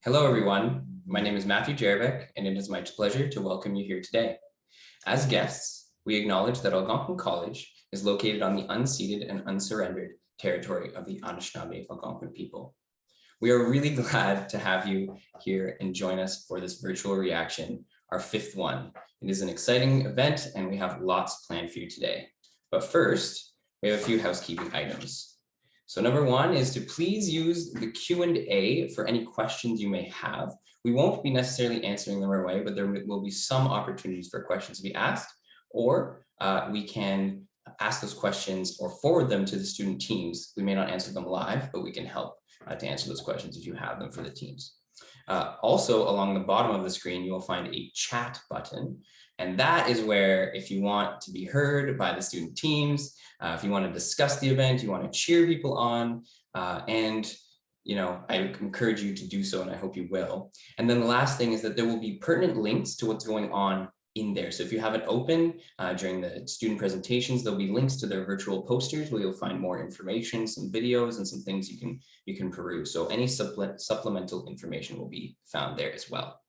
Hello, everyone. My name is Matthew Jerbeck, and it is my pleasure to welcome you here today. As guests, we acknowledge that Algonquin College is located on the unceded and unsurrendered territory of the Anishinaabe Algonquin people. We are really glad to have you here and join us for this virtual reaction, our fifth one. It is an exciting event, and we have lots planned for you today. But first, we have a few housekeeping items. So number one is to please use the Q&A for any questions you may have. We won't be necessarily answering them right away, but there will be some opportunities for questions to be asked, or we can ask those questions or forward them to the student teams. We may not answer them live, but we can help to answer those questions if you have them for the teams. Also, along the bottom of the screen, you will find a chat button. And that is where, if you want to be heard by the student teams, if you want to discuss the event, you want to cheer people on, and I encourage you to do so, and I hope you will. And then the last thing is that there will be pertinent links to what's going on in there. So if you have it open during the student presentations, there'll be links to their virtual posters where you'll find more information, some videos, and some things you can peruse. So any supplemental information will be found there as well.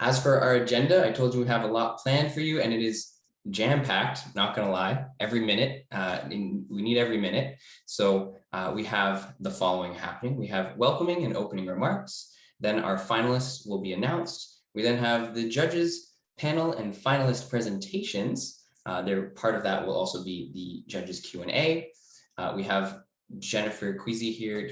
As for our agenda, I told you we have a lot planned for you, and it is jam-packed, not gonna lie, every minute. We need every minute. So we have the following happening. We have welcoming and opening remarks. Then our finalists will be announced. We then have the judges panel and finalist presentations. Part of that will also be the judges Q&A. We have Jennifer Quizzy here.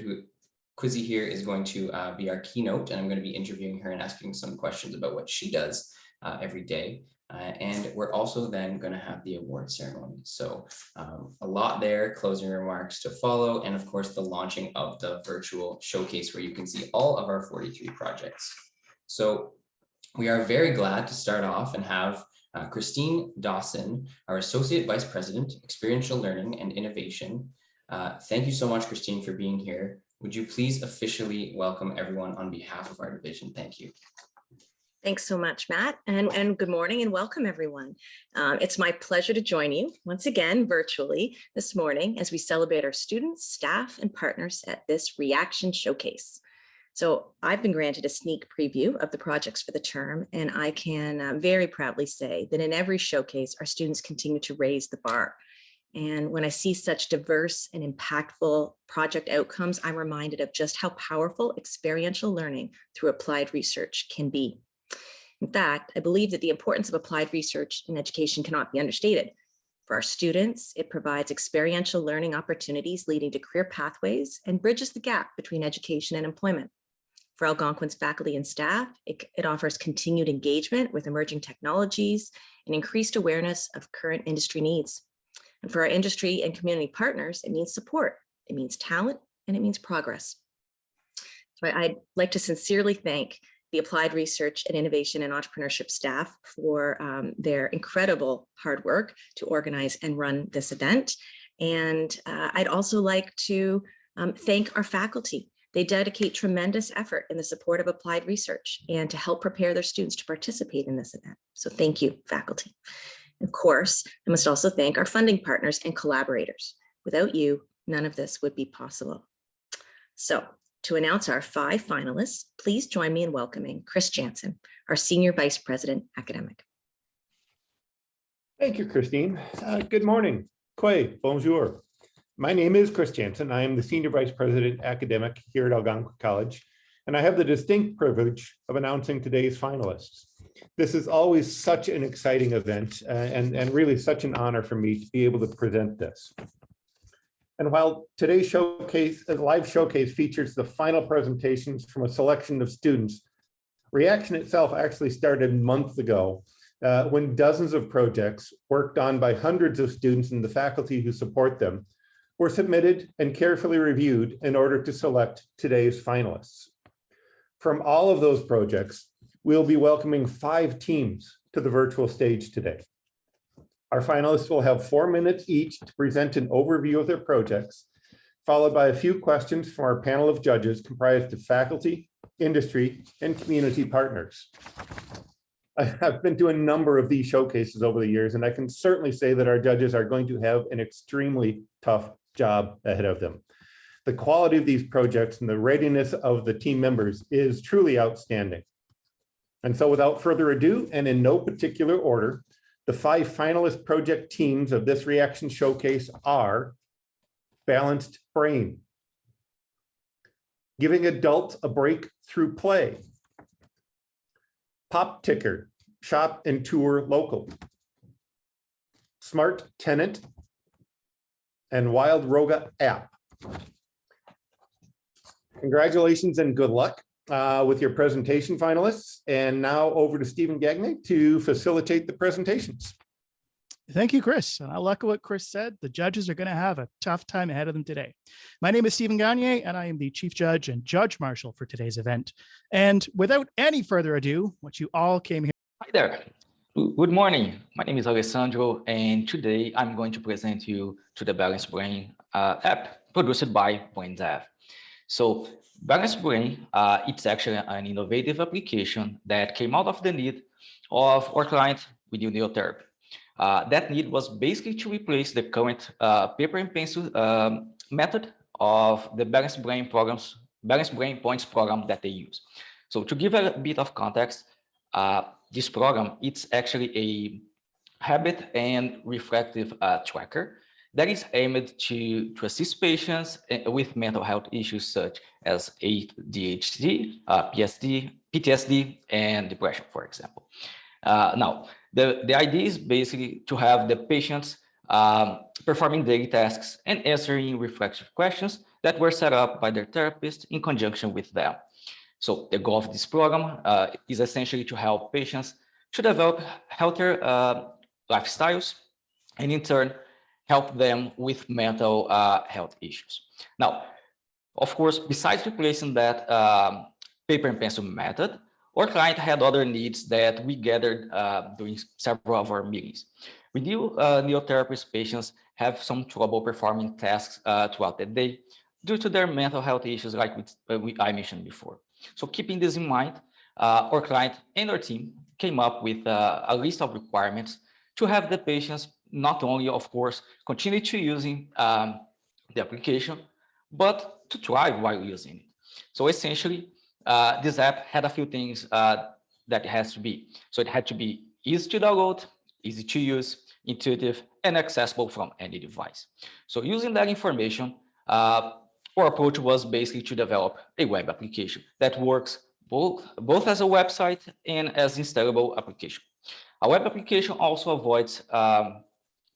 Quizzy here is going to be our keynote, and I'm going to be interviewing her and asking some questions about what she does every day. And we're also then going to have the award ceremony. So a lot there, closing remarks to follow, and of course the launching of the virtual showcase where you can see all of our 43 projects. So we are very glad to start off and have Christine Dawson, our Associate Vice President, Experiential Learning and Innovation. Thank you so much, Christine, for being here. Would you please officially welcome everyone on behalf of our division? Thank you. Thanks so much, Matt, and good morning and welcome everyone. It's my pleasure to join you once again virtually this morning as we celebrate our students, staff, and partners at this Reaction Showcase. So I've been granted a sneak preview of the projects for the term, and I can very proudly say that in every showcase, our students continue to raise the bar. And when I see such diverse and impactful project outcomes, I'm reminded of just how powerful experiential learning through applied research can be. In fact, I believe that the importance of applied research in education cannot be understated. For our students, it provides experiential learning opportunities leading to career pathways and bridges the gap between education and employment. For Algonquin's faculty and staff, it offers continued engagement with emerging technologies and increased awareness of current industry needs. And for our industry and community partners, it means support, it means talent, and it means progress. So I'd like to sincerely thank the Applied Research and Innovation and Entrepreneurship staff for their incredible hard work to organize and run this event. And I'd also like to thank our faculty. They dedicate tremendous effort in the support of applied research and to help prepare their students to participate in this event. So thank you, faculty. Of course, I must also thank our funding partners and collaborators. Without you, none of this would be possible. So to announce our 5 finalists, please join me in welcoming Chris Janssen, our Senior Vice President, Academic. Thank you, Christine. Good morning. Kwe, bonjour. My name is Chris Janssen. I am the Senior Vice President, Academic here at Algonquin College, and I have the distinct privilege of announcing today's finalists. This is always such an exciting event and really such an honor for me to be able to present this. And while today's showcase, live showcase features the final presentations from a selection of students, Reaction itself actually started months ago when dozens of projects worked on by hundreds of students and the faculty who support them were submitted and carefully reviewed in order to select today's finalists. From all of those projects, we'll be welcoming 5 teams to the virtual stage today. Our finalists will have 4 minutes each to present an overview of their projects, followed by a few questions from our panel of judges comprised of faculty, industry, and community partners. I've been to a number of these showcases over the years, and I can certainly say that our judges are going to have an extremely tough job ahead of them. the quality of these projects and the readiness of the team members is truly outstanding. And so without further ado, and in no particular order, the 5 finalist project teams of this reaction showcase are Balanced Brain, Giving Adults a Break Through Play, Pop Ticker, Shop and Tour Local, Smart Tenant, and Wildroga App. Congratulations and good luck with your presentation finalists. And now over to Stephen Gagne to facilitate the presentations. Thank you, Chris. And I'll echo what Chris said. The judges are going to have a tough time ahead of them today. My name is Stephen Gagne, and I am the Chief Judge and Judge Marshal for today's event. And without any further ado, what you all came here. Hi there. Good morning. My name is Alessandro, and today I'm going to present you to the Balanced Brain app produced by BrainDev. So Balanced Brain, it's actually an innovative application that came out of the need of our client with neurotherapy. That need was basically to replace the current paper and pencil method of the Balanced Brain Points program that they use. So to give a bit of context, this program, it's actually a habit and reflective tracker that is aimed to assist patients with mental health issues such as ADHD, PTSD, and depression, for example. Now, the idea is basically to have the patients performing daily tasks and answering reflective questions that were set up by their therapist in conjunction with them. So the goal of this program is essentially to help patients to develop healthier lifestyles and in turn help them with mental health issues. Now, of course, besides replacing that paper and pencil method, our client had other needs that we gathered during several of our meetings. We knew neurotherapist patients have some trouble performing tasks throughout the day due to their mental health issues like I mentioned before. So keeping this in mind, our client and our team came up with a list of requirements to have the patients not only, of course, continue to using the application, but to thrive while using it. So essentially, this app had a few things that it has to be. So it had to be easy to download, easy to use, intuitive, and accessible from any device. So using that information, our approach was basically to develop a web application that works both as a website and as installable application. A web application also avoids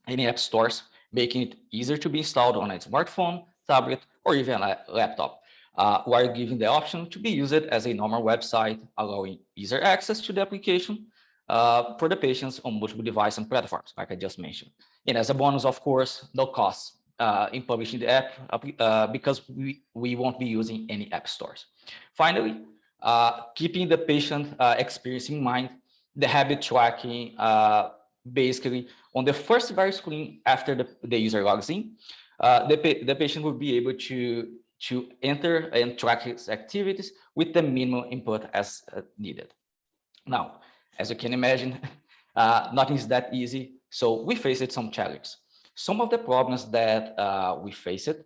any app stores, making it easier to be installed on a smartphone, tablet, or even a laptop, while giving the option to be used as a normal website, allowing easier access to the application for the patients on multiple devices and platforms, like I just mentioned. And as a bonus, of course, no costs in publishing the app because we won't be using any app stores. Finally, keeping the patient experience in mind, the habit tracking basically on the first very screen after the user logs in, the patient will be able to enter and track his activities with the minimum input as needed. Now, as you can imagine, nothing is that easy, so we faced some challenges. Some of the problems that we faced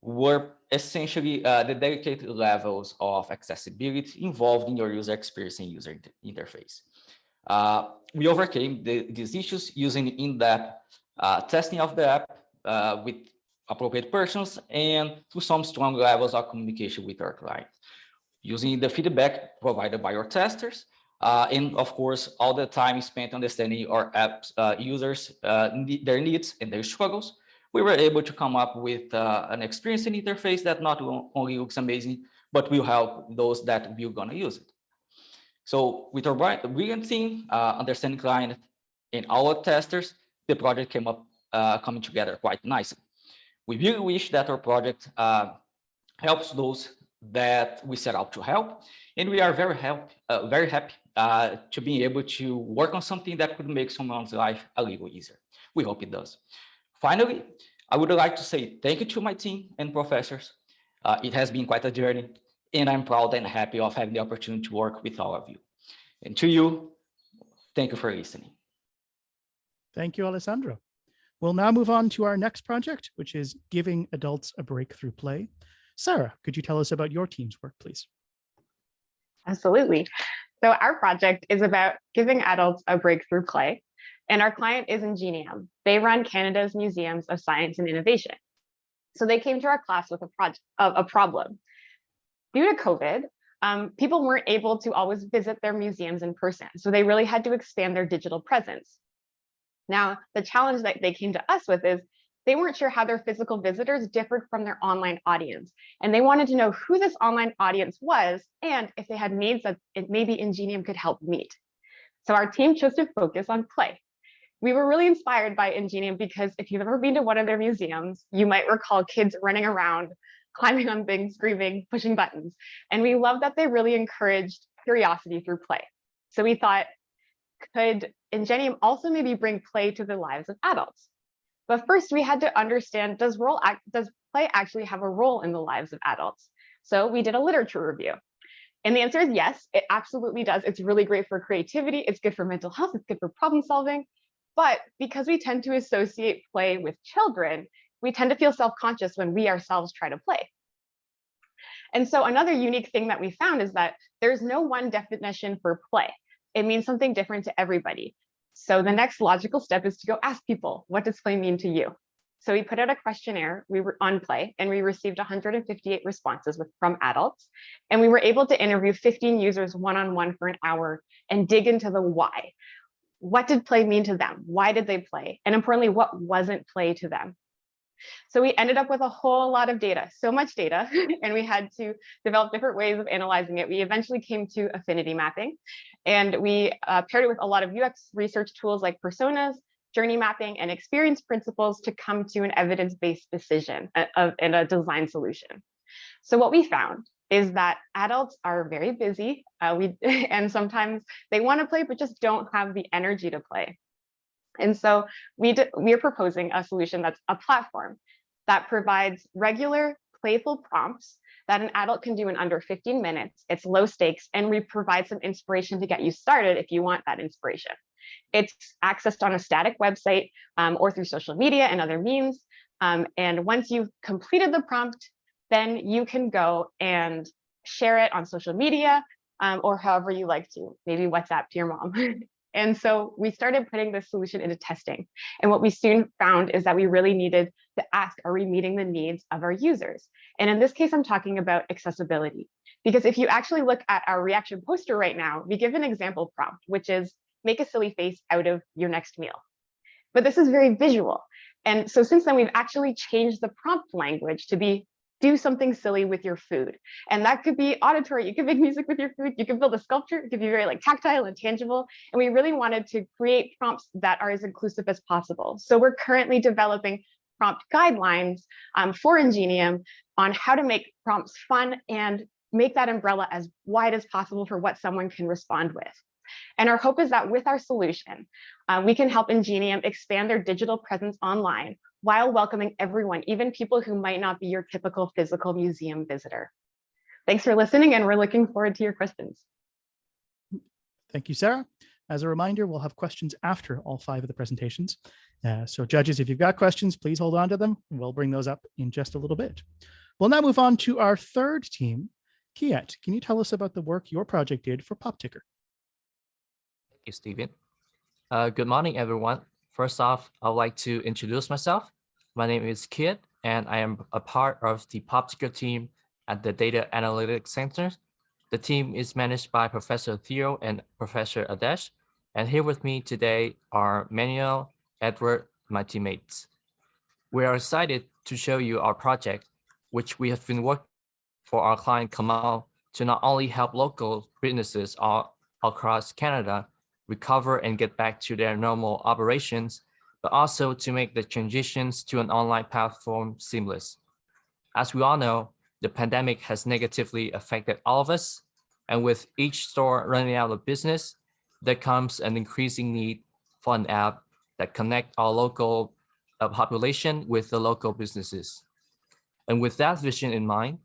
were essentially the delicate levels of accessibility involved in your user experience and user interface. We overcame these issues using in-depth testing of the app with appropriate persons and through some strong levels of communication with our clients, using the feedback provided by our testers, and of course, all the time spent understanding our app's users, their needs and their struggles. We were able to come up with an experience and interface that not only looks amazing, but will help those that will gonna use it. So with our brilliant team, understanding client, and our testers, the project came up coming together quite nicely. We really wish that our project helps those that we set out to help, and we are very happy to be able to work on something that could make someone's life a little easier. We hope it does. Finally, I would like to say thank you to my team and professors. It has been quite a journey, and I'm proud and happy of having the opportunity to work with all of you. And to you, thank you for listening. Thank you, Alessandro. We'll now move on to our next project, which is Giving Adults a Break Through Play. Sarah, could you tell us about your team's work, please? Absolutely. So our project is about giving adults a breakthrough play, and our client is Ingenium. They run Canada's Museums of Science and Innovation. So they came to our class with a problem. Due to COVID, people weren't able to always visit their museums in person, so they really had to expand their digital presence. Now, the challenge that they came to us with is they weren't sure how their physical visitors differed from their online audience, and they wanted to know who this online audience was and if they had needs that maybe Ingenium could help meet. So our team chose to focus on play. We were really inspired by Ingenium because if you've ever been to one of their museums, you might recall kids running around, climbing on things, screaming, pushing buttons. And we love that they really encouraged curiosity through play. So we thought, could Ingenium also maybe bring play to the lives of adults? But first, we had to understand, does play actually have a role in the lives of adults? So we did a literature review. And the answer is yes, it absolutely does. It's really great for creativity. It's good for mental health. It's good for problem solving. But because we tend to associate play with children, we tend to feel self-conscious when we ourselves try to play. And so another unique thing that we found is that there's no one definition for play. It means something different to everybody. So the next logical step is to go ask people, what does play mean to you? So we put out a questionnaire on play, and we received 158 responses from adults. And we were able to interview 15 users one-on-one for an hour and dig into the why. What did play mean to them? Why did they play? And importantly, what wasn't play to them? So we ended up with a whole lot of data, so much data, and we had to develop different ways of analyzing it. We eventually came to affinity mapping, and we paired it with a lot of UX research tools like personas, journey mapping, and experience principles to come to an evidence-based decision and a design solution. So what we found is that adults are very busy, and sometimes they want to play, but just don't have the energy to play. And so we are proposing a solution that's a platform that provides regular, playful prompts that an adult can do in under 15 minutes. It's low stakes, and we provide some inspiration to get you started if you want that inspiration. It's accessed on a static website or through social media and other means. And once you've completed the prompt, then you can go and share it on social media or however you like to, maybe WhatsApp to your mom. And so we started putting this solution into testing. And what we soon found is that we really needed to ask, are we meeting the needs of our users? And in this case, I'm talking about accessibility. Because if you actually look at our reaction poster right now, we give an example prompt, which is make a silly face out of your next meal. But this is very visual. And so since then, we've actually changed the prompt language to be do something silly with your food. And that could be auditory. You can make music with your food. You can build a sculpture. It could be very like tactile and tangible. And we really wanted to create prompts that are as inclusive as possible. So we're currently developing prompt guidelines for Ingenium on how to make prompts fun and make that umbrella as wide as possible for what someone can respond with. And our hope is that with our solution, we can help Ingenium expand their digital presence online while welcoming everyone, even people who might not be your typical physical museum visitor. Thanks for listening, and we're looking forward to your questions. Thank you, Sarah. As a reminder, we'll have questions after all 5 of the presentations. So judges, if you've got questions, please hold on to them. We'll bring those up in just a little bit. We'll now move on to our third team. Kiet, can you tell us about the work your project did for PopTicker? Thank you, Stephen. Good morning, everyone. First off, I'd like to introduce myself. My name is Kiet, and I am a part of the PopTicker team at the Data Analytics Center. The team is managed by Professor Theo and Professor Adesh. And here with me today are Manuel, Edward, my teammates. We are excited to show you our project, which we have been working for our client Kamal to not only help local businesses all across Canada recover and get back to their normal operations, but also to make the transitions to an online platform seamless. As we all know, the pandemic has negatively affected all of us, and with each store running out of business, there comes an increasing need for an app that connects our local population with the local businesses. And with that vision in mind,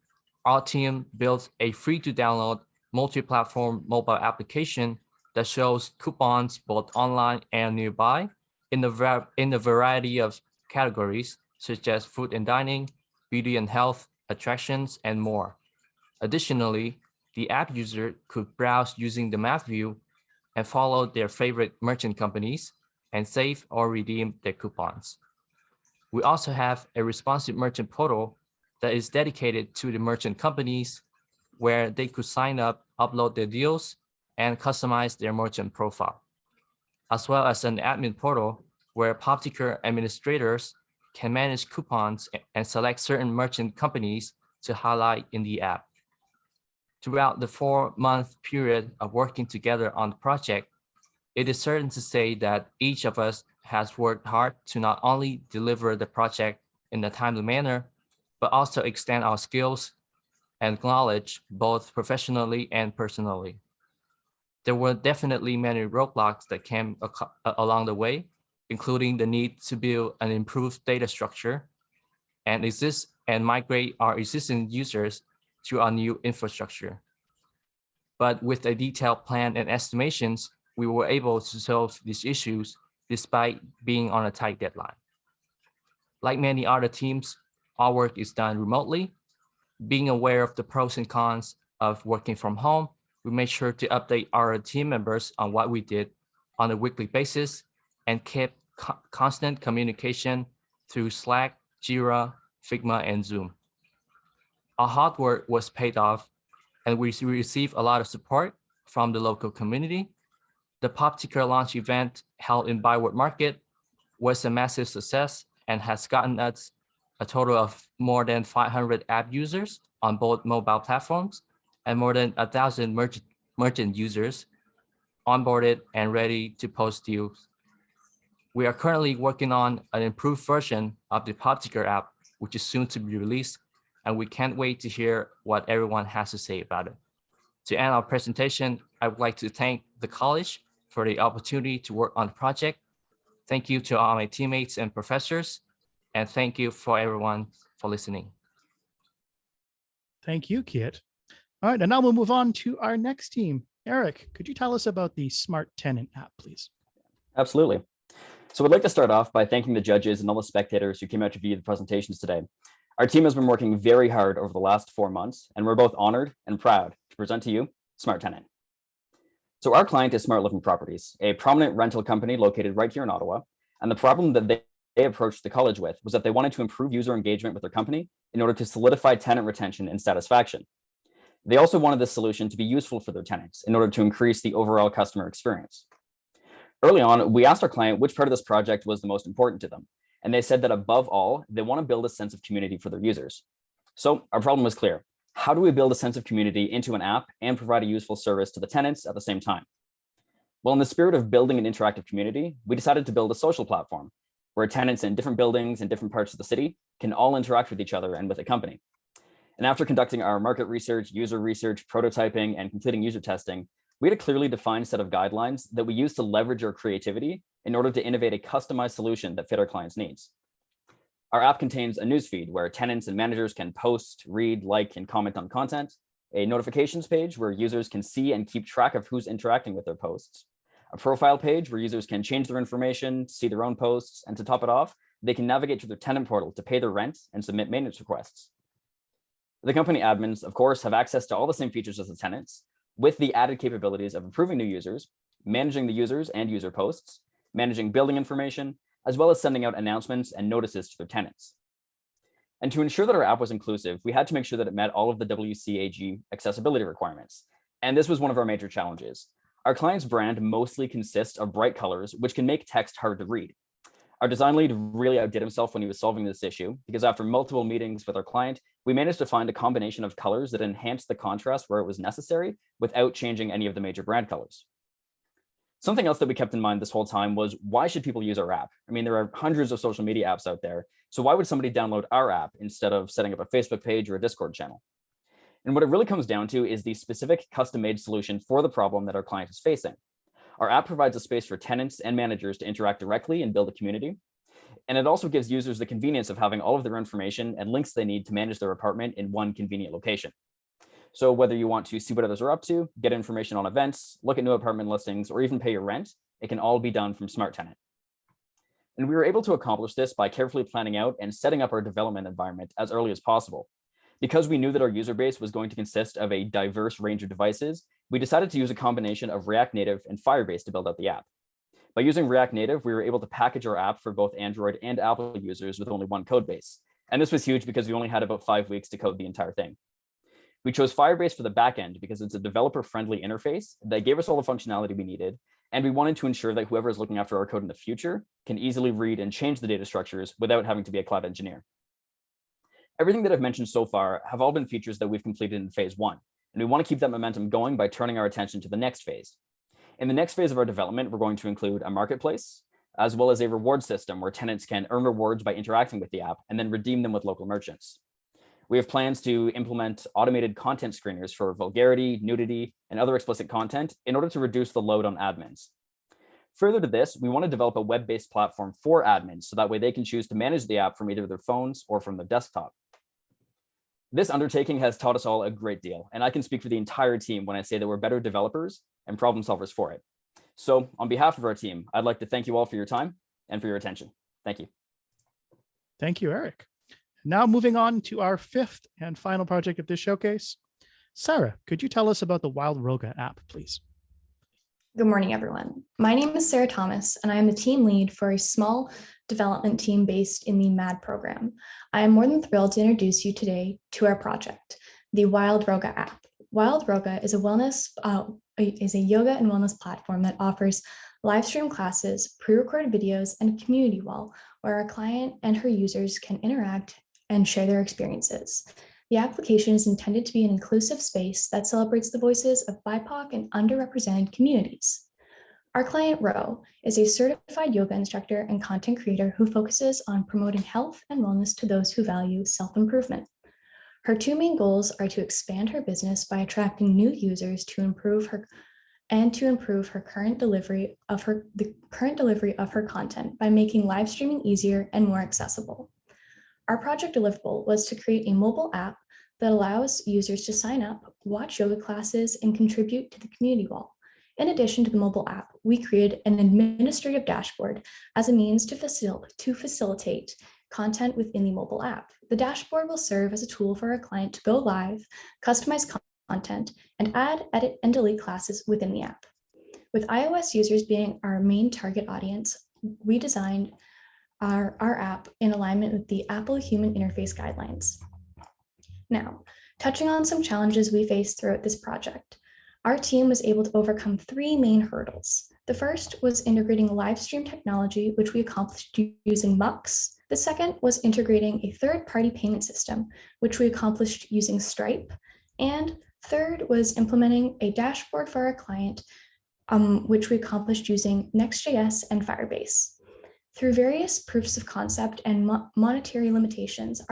our team built a free-to-download multi-platform mobile application that shows coupons both online and nearby in a variety of categories, such as food and dining, beauty and health, attractions, and more. Additionally, the app user could browse using the map view and follow their favorite merchant companies and save or redeem their coupons. We also have a responsive merchant portal that is dedicated to the merchant companies where they could sign up, upload their deals, and customize their merchant profile, as well as an admin portal where PopTicker administrators can manage coupons and select certain merchant companies to highlight in the app. Throughout the 4-month period of working together on the project, it is certain to say that each of us has worked hard to not only deliver the project in a timely manner, but also extend our skills and knowledge both professionally and personally. There were definitely many roadblocks that came along the way, including the need to build an improved data structure and migrate our existing users to our new infrastructure. But with a detailed plan and estimations, we were able to solve these issues despite being on a tight deadline. Like many other teams, our work is done remotely. Being aware of the pros and cons of working from home, we made sure to update our team members on what we did on a weekly basis and kept constant communication through Slack, Jira, Figma, and Zoom. Our hard work was paid off, and we received a lot of support from the local community. The PopTicker launch event held in Byward Market was a massive success and has gotten us a total of more than 500 app users on both mobile platforms and more than 1,000 merchant users onboarded and ready to post deals. We are currently working on an improved version of the PopTicker app, which is soon to be released, and we can't wait to hear what everyone has to say about it. To end our presentation, I would like to thank the college for the opportunity to work on the project. Thank you to all my teammates and professors, and thank you for everyone for listening. Thank you, Kit. All right, and now we'll move on to our next team. Eric, could you tell us about the Smart Tenant app, please? Absolutely. So I'd like to start off by thanking the judges and all the spectators who came out to view the presentations today. Our team has been working very hard over the last 4 months, and we're both honored and proud to present to you Smart Tenant. So our client is Smart Living Properties, a prominent rental company located right here in Ottawa. And the problem that they approached the college with was that they wanted to improve user engagement with their company in order to solidify tenant retention and satisfaction. They also wanted this solution to be useful for their tenants in order to increase the overall customer experience. Early on, we asked our client which part of this project was the most important to them. And they said that above all, they want to build a sense of community for their users. So our problem was clear. How do we build a sense of community into an app and provide a useful service to the tenants at the same time? Well, in the spirit of building an interactive community, we decided to build a social platform where tenants in different buildings in different parts of the city can all interact with each other and with a company. And after conducting our market research, user research, prototyping, and completing user testing, we had a clearly defined set of guidelines that we used to leverage our creativity in order to innovate a customized solution that fit our clients' needs. Our app contains a newsfeed where tenants and managers can post, read, like, and comment on content, a notifications page where users can see and keep track of who's interacting with their posts, a profile page where users can change their information, see their own posts, and to top it off, they can navigate to their tenant portal to pay their rent and submit maintenance requests. The company admins, of course, have access to all the same features as the tenants, with the added capabilities of approving new users, managing the users and user posts, managing building information, as well as sending out announcements and notices to their tenants. And to ensure that our app was inclusive, we had to make sure that it met all of the WCAG accessibility requirements. And this was one of our major challenges. Our client's brand mostly consists of bright colors, which can make text hard to read. Our design lead really outdid himself when he was solving this issue, because after multiple meetings with our client, we managed to find a combination of colors that enhanced the contrast where it was necessary without changing any of the major brand colors. Something else that we kept in mind this whole time was, why should people use our app? I mean, there are hundreds of social media apps out there. So why would somebody download our app instead of setting up a Facebook page or a Discord channel? And what it really comes down to is the specific custom-made solution for the problem that our client is facing. Our app provides a space for tenants and managers to interact directly and build a community. And it also gives users the convenience of having all of their information and links they need to manage their apartment in one convenient location. So whether you want to see what others are up to, get information on events, look at new apartment listings, or even pay your rent, it can all be done from Smart Tenant. And we were able to accomplish this by carefully planning out and setting up our development environment as early as possible. Because we knew that our user base was going to consist of a diverse range of devices, we decided to use a combination of React Native and Firebase to build out the app. By using React Native, we were able to package our app for both Android and Apple users with only one code base. And this was huge because we only had about 5 weeks to code the entire thing. We chose Firebase for the backend because it's a developer-friendly interface that gave us all the functionality we needed, and we wanted to ensure that whoever is looking after our code in the future can easily read and change the data structures without having to be a cloud engineer. Everything that I've mentioned so far have all been features that we've completed in phase 1, and we want to keep that momentum going by turning our attention to the next phase. In the next phase of our development, we're going to include a marketplace, as well as a reward system where tenants can earn rewards by interacting with the app and then redeem them with local merchants. We have plans to implement automated content screeners for vulgarity, nudity, and other explicit content in order to reduce the load on admins. Further to this, we want to develop a web-based platform for admins so that way they can choose to manage the app from either their phones or from the desktop. This undertaking has taught us all a great deal, and I can speak for the entire team when I say that we're better developers and problem solvers for it. So on behalf of our team, I'd like to thank you all for your time and for your attention. Thank you. Thank you, Eric. Now moving on to our 5th and final project of this showcase. Sarah, could you tell us about the Wildroga app, please? Good morning, everyone. My name is Sarah Thomas, and I am the team lead for a small development team based in the MAD program. I am more than thrilled to introduce you today to our project, the Wildroga app. Wildroga is a yoga and wellness platform that offers live stream classes, pre-recorded videos, and a community wall where our client and her users can interact and share their experiences. The application is intended to be an inclusive space that celebrates the voices of BIPOC and underrepresented communities. Our client, Ro, is a certified yoga instructor and content creator who focuses on promoting health and wellness to those who value self-improvement. Her 2 main goals are to expand her business by attracting new users to improve her current delivery of her content by making live streaming easier and more accessible. Our project deliverable was to create a mobile app that allows users to sign up, watch yoga classes, and contribute to the community wall. In addition to the mobile app, we created an administrative dashboard as a means to facilitate content within the mobile app. The dashboard will serve as a tool for our client to go live, customize content, and add, edit, and delete classes within the app. With iOS users being our main target audience, we designed our app in alignment with the Apple Human Interface Guidelines. Now, touching on some challenges we faced throughout this project, our team was able to overcome 3 main hurdles. The first was integrating live stream technology, which we accomplished using Mux. The second was integrating a third-party payment system, which we accomplished using Stripe. And third was implementing a dashboard for our client, which we accomplished using Next.js and Firebase. Through various proofs of concept and monetary limitations,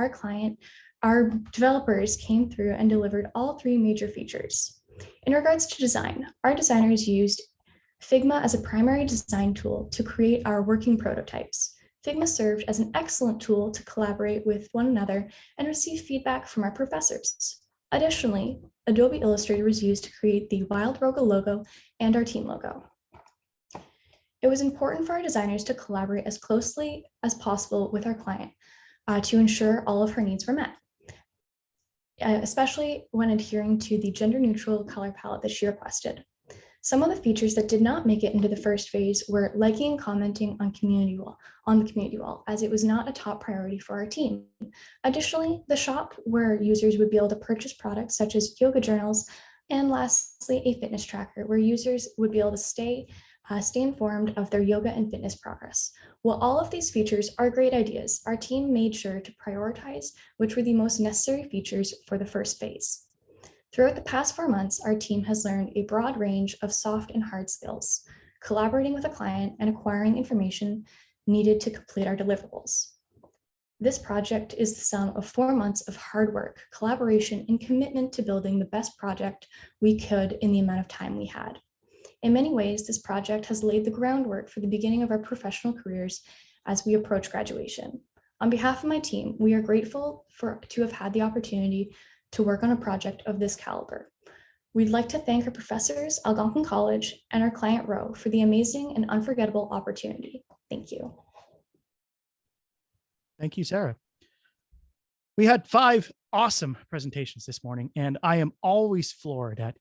our developers came through and delivered all 3 major features. In regards to design, our designers used Figma as a primary design tool to create our working prototypes. Figma served as an excellent tool to collaborate with one another and receive feedback from our professors. Additionally, Adobe Illustrator was used to create the Wildroga logo and our team logo. It was important for our designers to collaborate as closely as possible with our client to ensure all of her needs were met, especially when adhering to the gender-neutral color palette that she requested. Some of the features that did not make it into the first phase were liking and commenting on the community wall, as it was not a top priority for our team. Additionally, the shop where users would be able to purchase products such as yoga journals, and lastly, a fitness tracker where users would be able to stay informed of their yoga and fitness progress. While all of these features are great ideas, our team made sure to prioritize which were the most necessary features for the first phase. Throughout the past 4 months, our team has learned a broad range of soft and hard skills, collaborating with a client and acquiring information needed to complete our deliverables. This project is the sum of 4 months of hard work, collaboration, and commitment to building the best project we could in the amount of time we had. In many ways, this project has laid the groundwork for the beginning of our professional careers as we approach graduation. On behalf of my team, we are grateful to have had the opportunity to work on a project of this caliber. We'd like to thank our professors, Algonquin College, and our client, Ro, for the amazing and unforgettable opportunity. Thank you. Thank you, Sarah. We had 5 awesome presentations this morning, and I am always floored at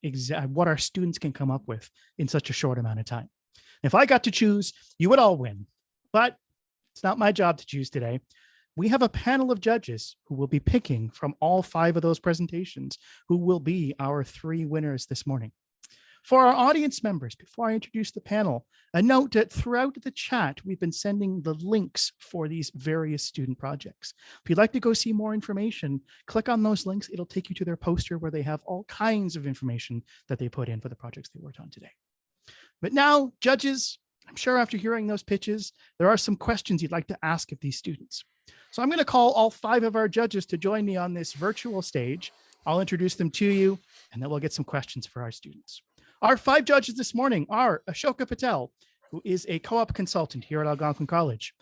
what our students can come up with in such a short amount of time. If I got to choose, you would all win, but it's not my job to choose today. We have a panel of judges who will be picking from all 5 of those presentations, who will be our 3 winners this morning. For our audience members, before I introduce the panel, a note that throughout the chat, we've been sending the links for these various student projects. If you'd like to go see more information, click on those links. It'll take you to their poster where they have all kinds of information that they put in for the projects they worked on today. But now, judges, I'm sure after hearing those pitches, there are some questions you'd like to ask of these students. So I'm going to call all 5 of our judges to join me on this virtual stage. I'll introduce them to you, and then we'll get some questions for our students. Our 5 judges this morning are Ashoka Patel, who is a co-op consultant here at Algonquin College;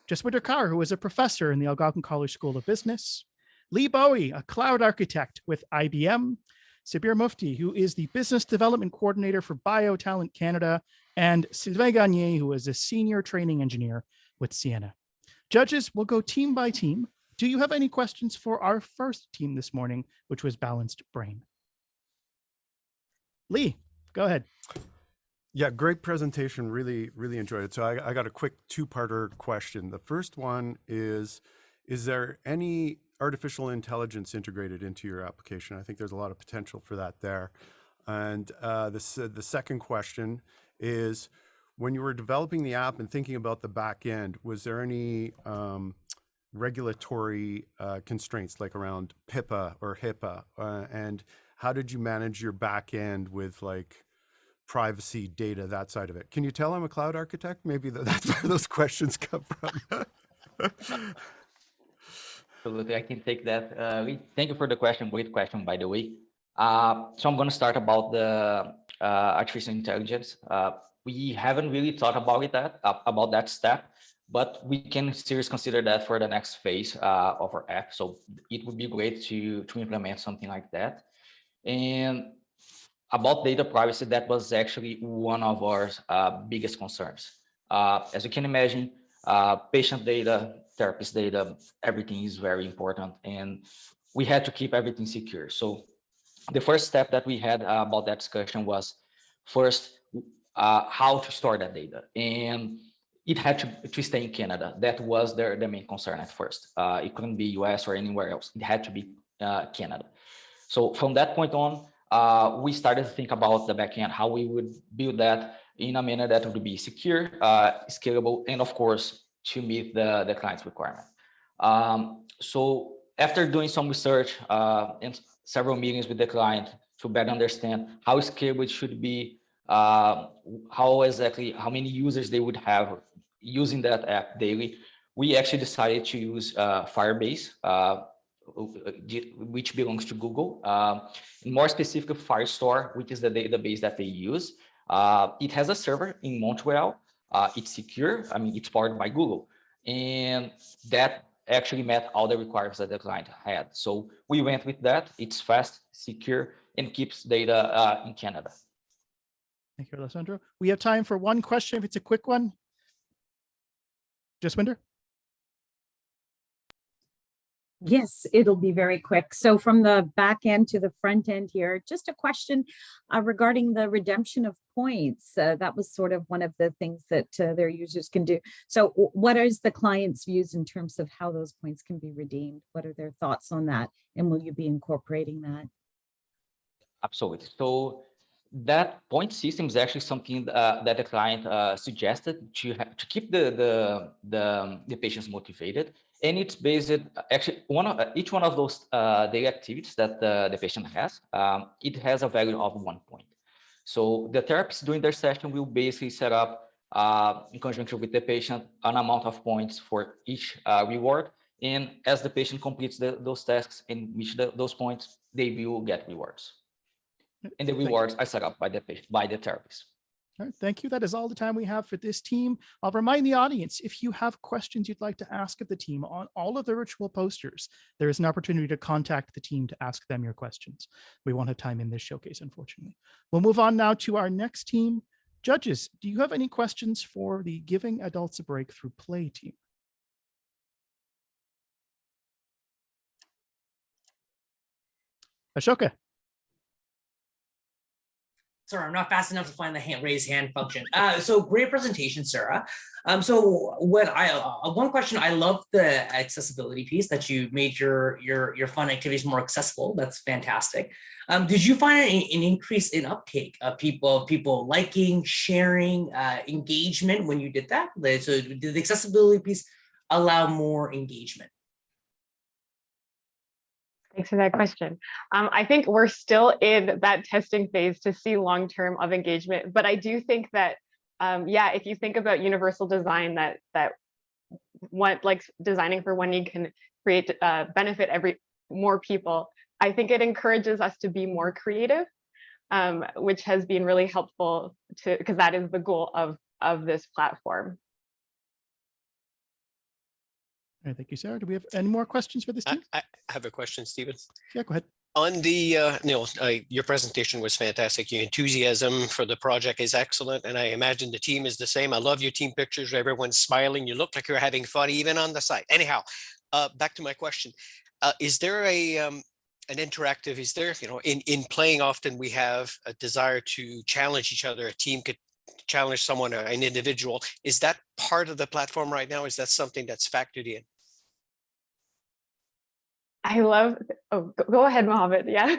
Jaswinder Kaur, who is a professor in the Algonquin College School of Business; Lee Bowie, a cloud architect with IBM; Sabir Mufti, who is the business development coordinator for BioTalent Canada; and Sylvain Gagne, who is a senior training engineer with Sienna. Judges, we'll go team by team. Do you have any questions for our first team this morning, which was Balanced Brain? Lee, go ahead. Yeah, great presentation. Really enjoyed it. So I got a quick 2-parter question. The first one is there any artificial intelligence integrated into your application? I think there's a lot of potential for that there. And the second question is, when you were developing the app and thinking about the back end, was there any regulatory constraints like around PIPA or HIPAA? And how did you manage your back end with like privacy, data, that side of it? Can you tell I'm a cloud architect? Maybe that's where those questions come from. Absolutely, I can take that. Thank you for the question. Great question, by the way. So I'm going to start about the artificial intelligence. We haven't really thought about that step, but we can seriously consider that for the next phase of our app. So it would be great to implement something like that. And about data privacy, that was actually one of our biggest concerns. As you can imagine, patient data, therapist data, everything is very important, and we had to keep everything secure. So the first step that we had about that discussion was first how to store that data, and it had to stay in Canada. That was the main concern at first. It couldn't be US or anywhere else. It had to be Canada. So from that point on, we started to think about the backend, how we would build that in a manner that would be secure, scalable, and of course, to meet the client's requirement. So after doing some research and several meetings with the client to better understand how scalable it should be, how many users they would have using that app daily, we actually decided to use Firebase, which belongs to Google. More specifically, Firestore, which is the database that they use. It has a server in Montreal. It's secure. I mean, it's powered by Google. And that actually met all the requirements that the client had. So we went with that. It's fast, secure, and keeps data in Canada. Thank you, Alessandro. We have time for one question, if it's a quick one. Jaswinder? Yes, it'll be very quick. So from the back end to the front end here, just a question regarding the redemption of points. That was sort of one of the things that their users can do. So what is the client's views in terms of how those points can be redeemed? What are their thoughts on that? And will you be incorporating that? Absolutely. So that point system is actually something that the client suggested to keep the patients motivated. And it's based actually each one of those daily activities that the patient has, it has a value of 1 point. So the therapist during their session will basically set up in conjunction with the patient an amount of points for each reward. And as the patient completes those tasks and reach those points, they will get rewards. And the rewards are set up by the patient, by the therapist. All right, thank you. That is all the time we have for this team. I'll remind the audience, if you have questions you'd like to ask of the team on all of the virtual posters, there is an opportunity to contact the team to ask them your questions. We won't have time in this showcase, unfortunately. We'll move on now to our next team. Judges, do you have any questions for the Giving Adults a Break Through Play team? Ashoka. Sorry, I'm not fast enough to find the raise hand function. So great presentation, Sarah. So one question, I love the accessibility piece that you made your fun activities more accessible. That's fantastic. Did you find an increase in uptake of people liking, sharing, engagement when you did that? So did the accessibility piece allow more engagement? Thanks for that question. I think we're still in that testing phase to see long-term of engagement, but I do think that, yeah, if you think about universal design, that like designing for one need can create benefit more people. I think it encourages us to be more creative, which has been really helpful because that is the goal of this platform. All right, thank you, Sarah. Do we have any more questions for this team? I have a question, Stephen. Yeah, go ahead. On the, your presentation was fantastic. Your enthusiasm for the project is excellent. And I imagine the team is the same. I love your team pictures. Everyone's smiling. You look like you're having fun, even on the site. Anyhow, back to my question. Is there an interactive, is there, in playing often we have a desire to challenge each other. A team could challenge someone, an individual. Is that part of the platform right now? Is that something that's factored in? I love, go ahead, Mohammed, yeah.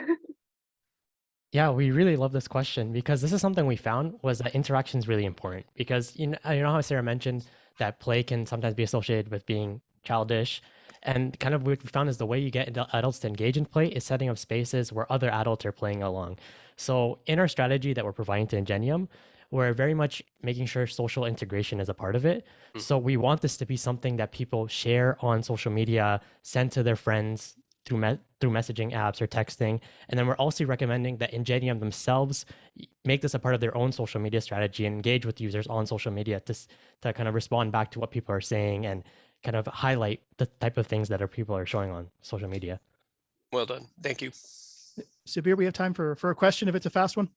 Yeah, we really love this question because this is something we found was that interaction is really important because you know how Sarah mentioned that play can sometimes be associated with being childish, and kind of what we found is the way you get adults to engage in play is setting up spaces where other adults are playing along. So in our strategy that we're providing to Ingenium, we're very much making sure social integration is a part of it. So we want this to be something that people share on social media, send to their friends through messaging apps or texting. And then we're also recommending that Ingenium themselves make this a part of their own social media strategy and engage with users on social media to kind of respond back to what people are saying and kind of highlight the type of things that people are showing on social media. Well done. Thank you. Sabir, we have time for a question if it's a fast one.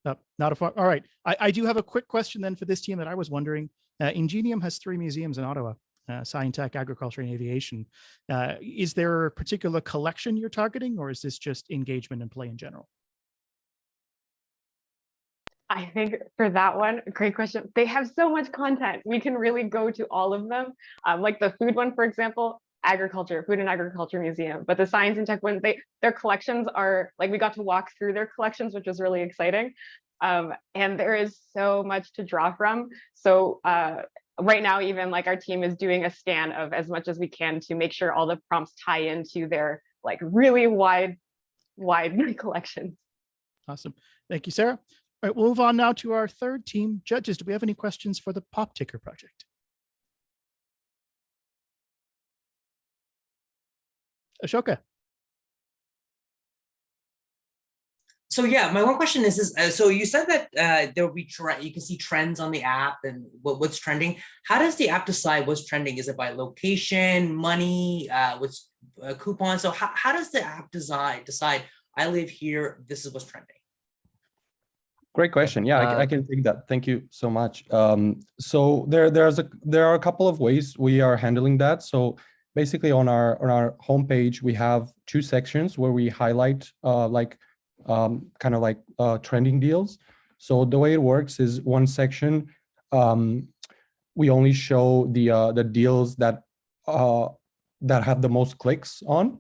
No, not a far. All right. I do have a quick question then for this team that I was wondering. Ingenium has 3 museums in Ottawa, Science, Tech, Agriculture, and Aviation. Is there a particular collection you're targeting, or is this just engagement and play in general? I think for that one, great question. They have so much content. We can really go to all of them. Like the food one, for example, Food and Agriculture Museum, but the Science and Tech one, their collections are like, we got to walk through their collections, which was really exciting. And there is so much to draw from. So right now, even like our team is doing a scan of as much as we can to make sure all the prompts tie into their like really wide collections. Awesome. Thank you, Sarah. All right, we'll move on now to our third team. Judges, do we have any questions for the Pop Ticker project? Ashoka. So yeah, my one question is so you said that there will be you can see trends on the app and what's trending. How does the app decide what's trending? Is it by location, money, what's coupons? So how does the app decide I live here, this is what's trending? Great question. Yeah, I can take that. Thank you so much. So there are a couple of ways we are handling that. So basically on our homepage, we have 2 sections where we highlight trending deals. So the way it works is one section, we only show the deals that have the most clicks on.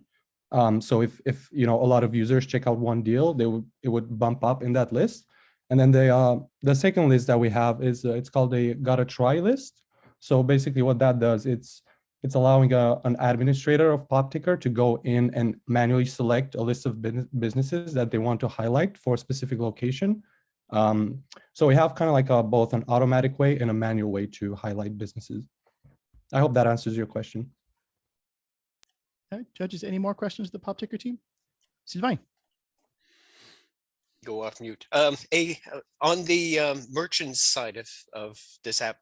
So if a lot of users check out one deal, it would bump up in that list. And then the second list that we have is it's called a gotta try list. So basically what that does, it's allowing an administrator of PopTicker to go in and manually select a list of businesses that they want to highlight for a specific location. So we have kind of like both an automatic way and a manual way to highlight businesses. I hope that answers your question. All right, judges, any more questions to the PopTicker team? Sylvain. Go off mute. On the merchant side of this app,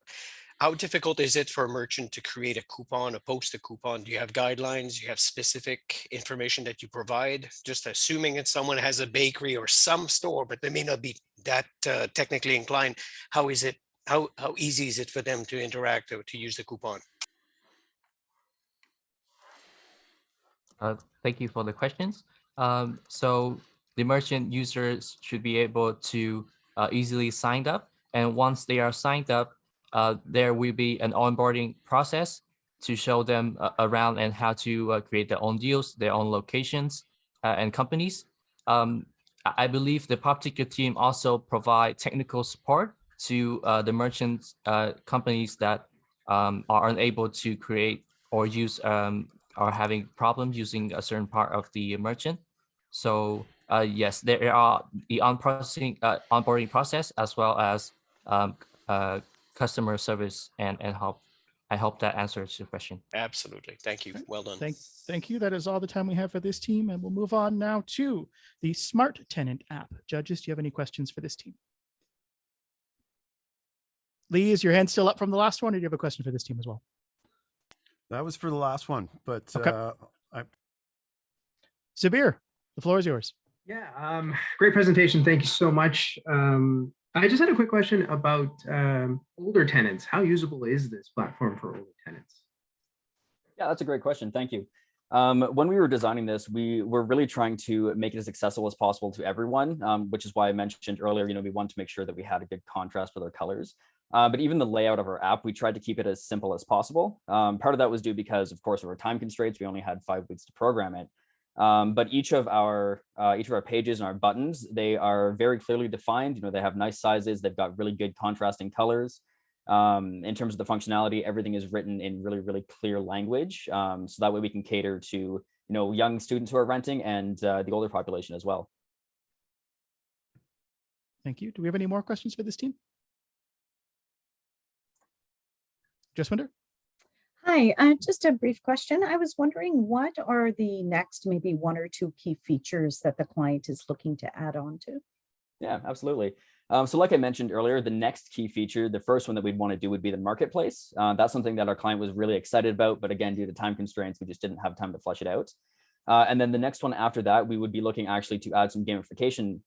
how difficult is it for a merchant to create a coupon, post a coupon? Do you have guidelines? Do you have specific information that you provide? Just assuming that someone has a bakery or some store, but they may not be that technically inclined. How easy is it for them to interact or to use the coupon? Thank you for the questions. So the merchant users should be able to easily sign up. And once they are signed up, there will be an onboarding process to show them around and how to create their own deals, their own locations and companies. I believe the pop ticket team also provide technical support to the merchants companies that are unable to create or use are having problems using a certain part of the merchant. So yes, there are the onboarding process as well as customer service and help. I hope that answers your question. Absolutely. Thank you. Well done. Thank you. That is all the time we have for this team. And we'll move on now to the Smart Tenant app. Judges, do you have any questions for this team? Lee, is your hand still up from the last one, or do you have a question for this team as well? That was for the last one, but okay. Sabir, the floor is yours. Yeah, great presentation. Thank you so much. I just had a quick question about older tenants. How usable is this platform for older tenants? Yeah, that's a great question. Thank you. When we were designing this, we were really trying to make it as accessible as possible to everyone, which is why I mentioned earlier, we wanted to make sure that we had a good contrast with our colors. But even the layout of our app, we tried to keep it as simple as possible. Part of that was due because, of course, of our time constraints, we only had 5 weeks to program it. But each of our pages and our buttons, they are very clearly defined. They have nice sizes. They've got really good contrasting colors. In terms of the functionality, everything is written in really, really clear language. So that way we can cater to young students who are renting and the older population as well. Thank you. Do we have any more questions for this team? Jaswinder? Hi, just a brief question. I was wondering, what are the next maybe 1 or 2 key features that the client is looking to add on to? Yeah, absolutely. So like I mentioned earlier, the next key feature, the first one that we'd want to do would be the marketplace. That's something that our client was really excited about, but again, due to time constraints, we just didn't have time to flesh it out. And then the next one after that, we would be looking actually to add some gamification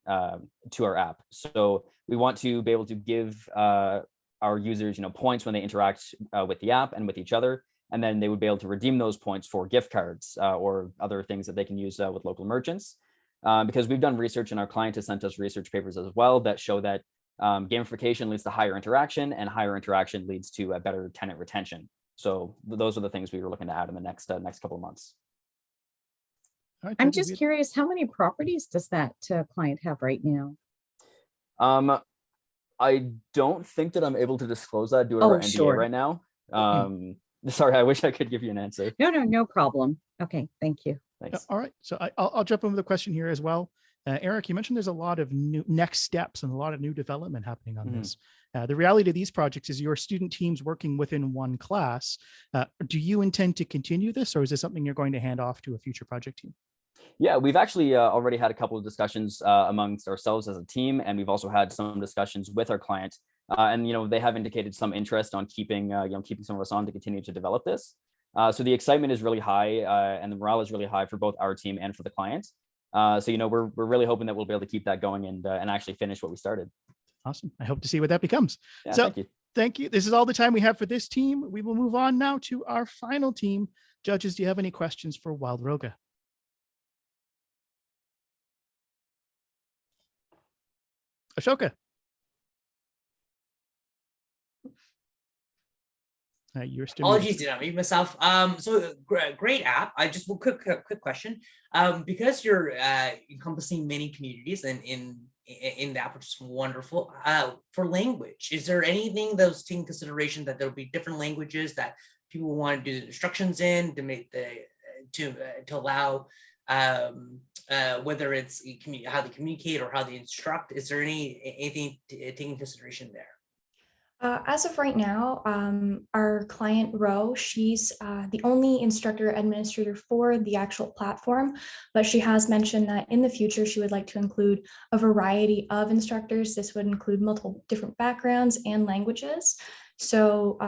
to our app. So we want to be able to give our users, points when they interact with the app and with each other, and then they would be able to redeem those points for gift cards or other things that they can use with local merchants. Because we've done research and our client has sent us research papers as well that show that gamification leads to higher interaction, and higher interaction leads to a better tenant retention. So those are the things we were looking to add in the next couple of months. Right, I'm just curious, how many properties does that client have right now? I don't think that I'm able to disclose that due to our NDA right now. Sorry, I wish I could give you an answer. No problem. Okay, thank you. Thanks. All right, so I'll jump in with a question here as well. Eric, you mentioned there's a lot of new next steps and a lot of new development happening on this. The reality of these projects is your student teams working within one class. Do you intend to continue this, or is this something you're going to hand off to a future project team? Yeah, we've actually already had a couple of discussions amongst ourselves as a team, and we've also had some discussions with our client. And they have indicated some interest on keeping some of us on to continue to develop this. So the excitement is really high, and the morale is really high for both our team and for the client. So we're really hoping that we'll be able to keep that going and actually finish what we started. Awesome. I hope to see what that becomes. Yeah, so thank you. Thank you. This is all the time we have for this team. We will move on now to our final team. Judges, do you have any questions for Wildroga? Ashoka. You're still Apologies, did I mute myself? So great app. I just quick question. Because you're encompassing many communities and in the app, which is wonderful. For language, is there anything that was taken consideration that there'll be different languages that people want to do the instructions in to make to allow whether it's how they communicate or how they instruct? Is there anything taken consideration there? As of right now, our client Ro, she's the only instructor administrator for the actual platform, but she has mentioned that in the future, she would like to include a variety of instructors. This would include multiple different backgrounds and languages. So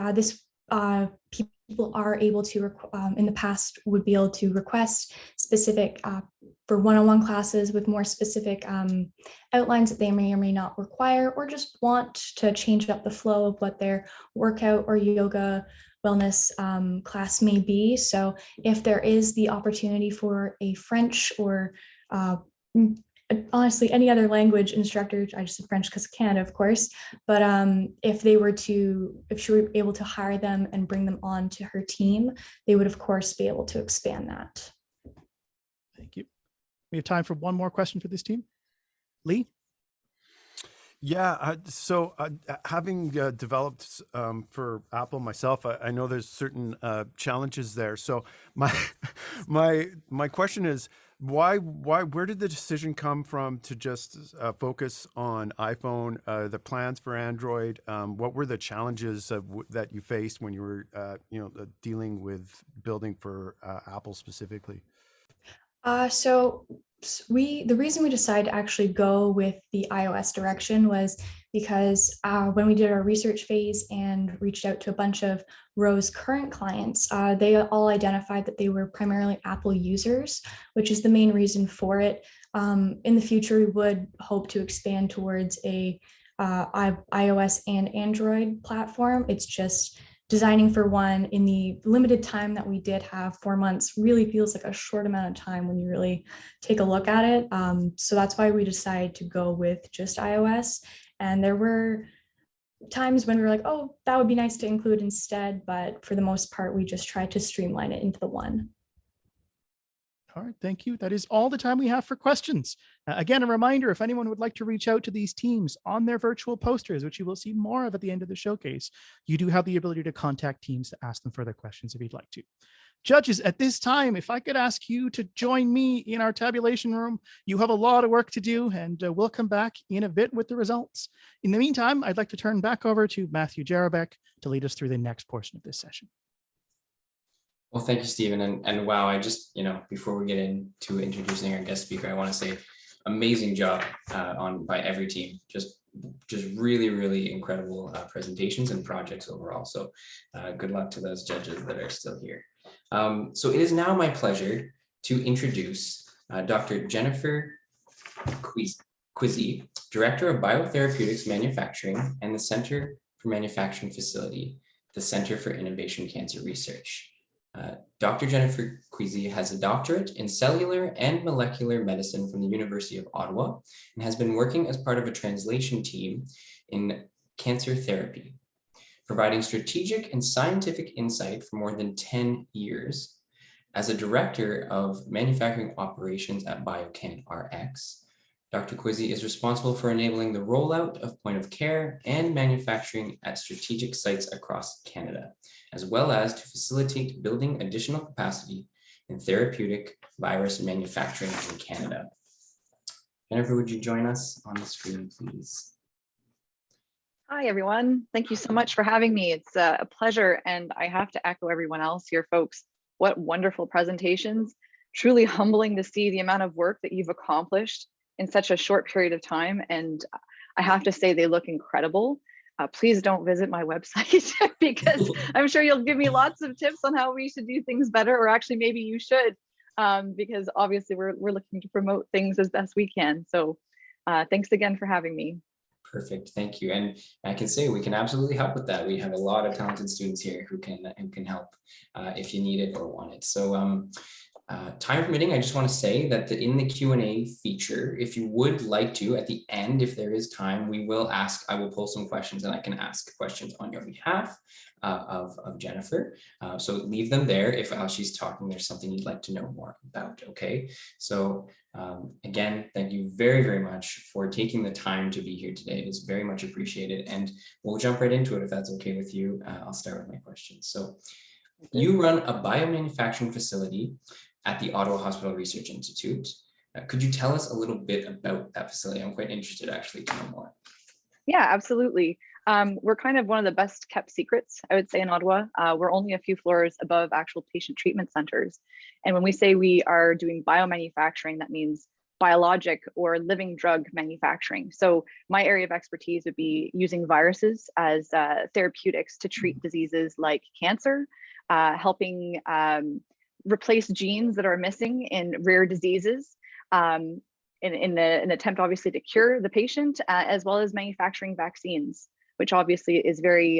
people are able to, in the past, would be able to request specific for one-on-one classes with more specific outlines that they may or may not require, or just want to change up the flow of what their workout or yoga wellness class may be. So if there is the opportunity for a French or honestly, any other language instructor, I just said French because of Canada, of course, but if she were able to hire them and bring them on to her team, they would of course be able to expand that. Thank you. We have time for one more question for this team. Lee? Yeah, so having developed for Apple myself, I know there's certain challenges there. So my question is, where did the decision come from to just focus on iPhone? The plans for Android? What were the challenges that you faced when you were dealing with building for Apple specifically? The reason we decided to actually go with the iOS direction was because when we did our research phase and reached out to a bunch of Ro's current clients, they all identified that they were primarily Apple users, which is the main reason for it. In the future, we would hope to expand towards a iOS and Android platform. It's just designing for one in the limited time that we did have, 4 months, really feels like a short amount of time when you really take a look at it. So that's why we decided to go with just iOS. And there were times when we were like, oh, that would be nice to include instead. But for the most part, we just tried to streamline it into the one. All right, thank you. That is all the time we have for questions. Again, a reminder, if anyone would like to reach out to these teams on their virtual posters, which you will see more of at the end of the showcase, you do have the ability to contact teams to ask them further questions if you'd like to. Judges, at this time, if I could ask you to join me in our tabulation room, you have a lot of work to do, and we'll come back in a bit with the results. In the meantime, I'd like to turn back over to Matthew Jarabek to lead us through the next portion of this session. Well, thank you, Stephen. And wow, I just, before we get into introducing our guest speaker, I want to say amazing job by every team. Just really, really incredible presentations and projects overall. So good luck to those judges that are still here. So it is now my pleasure to introduce Dr. Jennifer Quizzi, Director of Biotherapeutics Manufacturing and the Center for Manufacturing Facility, the Center for Innovation Cancer Research. Dr. Jennifer Quizzi has a doctorate in cellular and molecular medicine from the University of Ottawa and has been working as part of a translation team in cancer therapy, providing strategic and scientific insight for more than 10 years. As a director of manufacturing operations at BioChemorx, Dr. Quizzi is responsible for enabling the rollout of point of care and manufacturing at strategic sites across Canada, as well as to facilitate building additional capacity in therapeutic virus manufacturing in Canada. Jennifer, would you join us on the screen, please? Hi, everyone. Thank you so much for having me. It's a pleasure, and I have to echo everyone else here, folks. What wonderful presentations. Truly humbling to see the amount of work that you've accomplished in such a short period of time, and I have to say they look incredible. Please don't visit my website because I'm sure you'll give me lots of tips on how we should do things better, or actually maybe you should, because obviously we're looking to promote things as best we can. So thanks again for having me. Perfect, thank you. And I can say we can absolutely help with that. We have a lot of talented students here who can help if you need it or want it. So time permitting, I just want to say that in the Q&A feature, if you would like to, at the end, if there is time, I will pull some questions and I can ask questions on your behalf of Jennifer. So leave them there if while she's talking, there's something you'd like to know more about, okay? So again, thank you very, very much for taking the time to be here today. It is very much appreciated, and we'll jump right into it if that's okay with you. I'll start with my questions. So you run a biomanufacturing facility at the Ottawa Hospital Research Institute. Could you tell us a little bit about that facility? I'm quite interested actually to know more. Yeah, absolutely. We're kind of one of the best kept secrets, I would say, in Ottawa. We're only a few floors above actual patient treatment centers. And when we say we are doing biomanufacturing, that means biologic or living drug manufacturing. So my area of expertise would be using viruses as therapeutics to treat diseases like cancer, helping replace genes that are missing in rare diseases in an attempt, obviously, to cure the patient, as well as manufacturing vaccines, which obviously is very,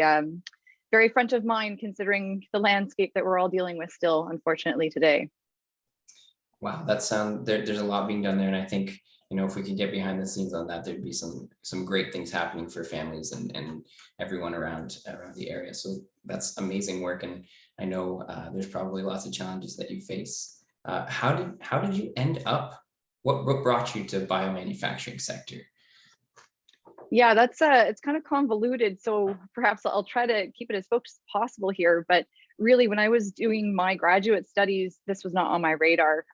very front of mind considering the landscape that we're all dealing with still, unfortunately, today. Wow, there's a lot being done there, and I think, if we could get behind the scenes on that, there'd be some great things happening for families and everyone around the area. So that's amazing work, and I know there's probably lots of challenges that you face. How did you end up? What brought you to biomanufacturing sector? Yeah, it's kind of convoluted. So perhaps I'll try to keep it as focused as possible here. But really, when I was doing my graduate studies, this was not on my radar.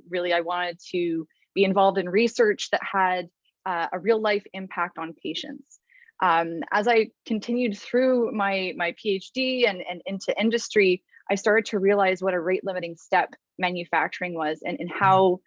Really, I wanted to be involved in research that had a real life impact on patients. As I continued through my PhD and into industry, I started to realize what a rate limiting step manufacturing was, and how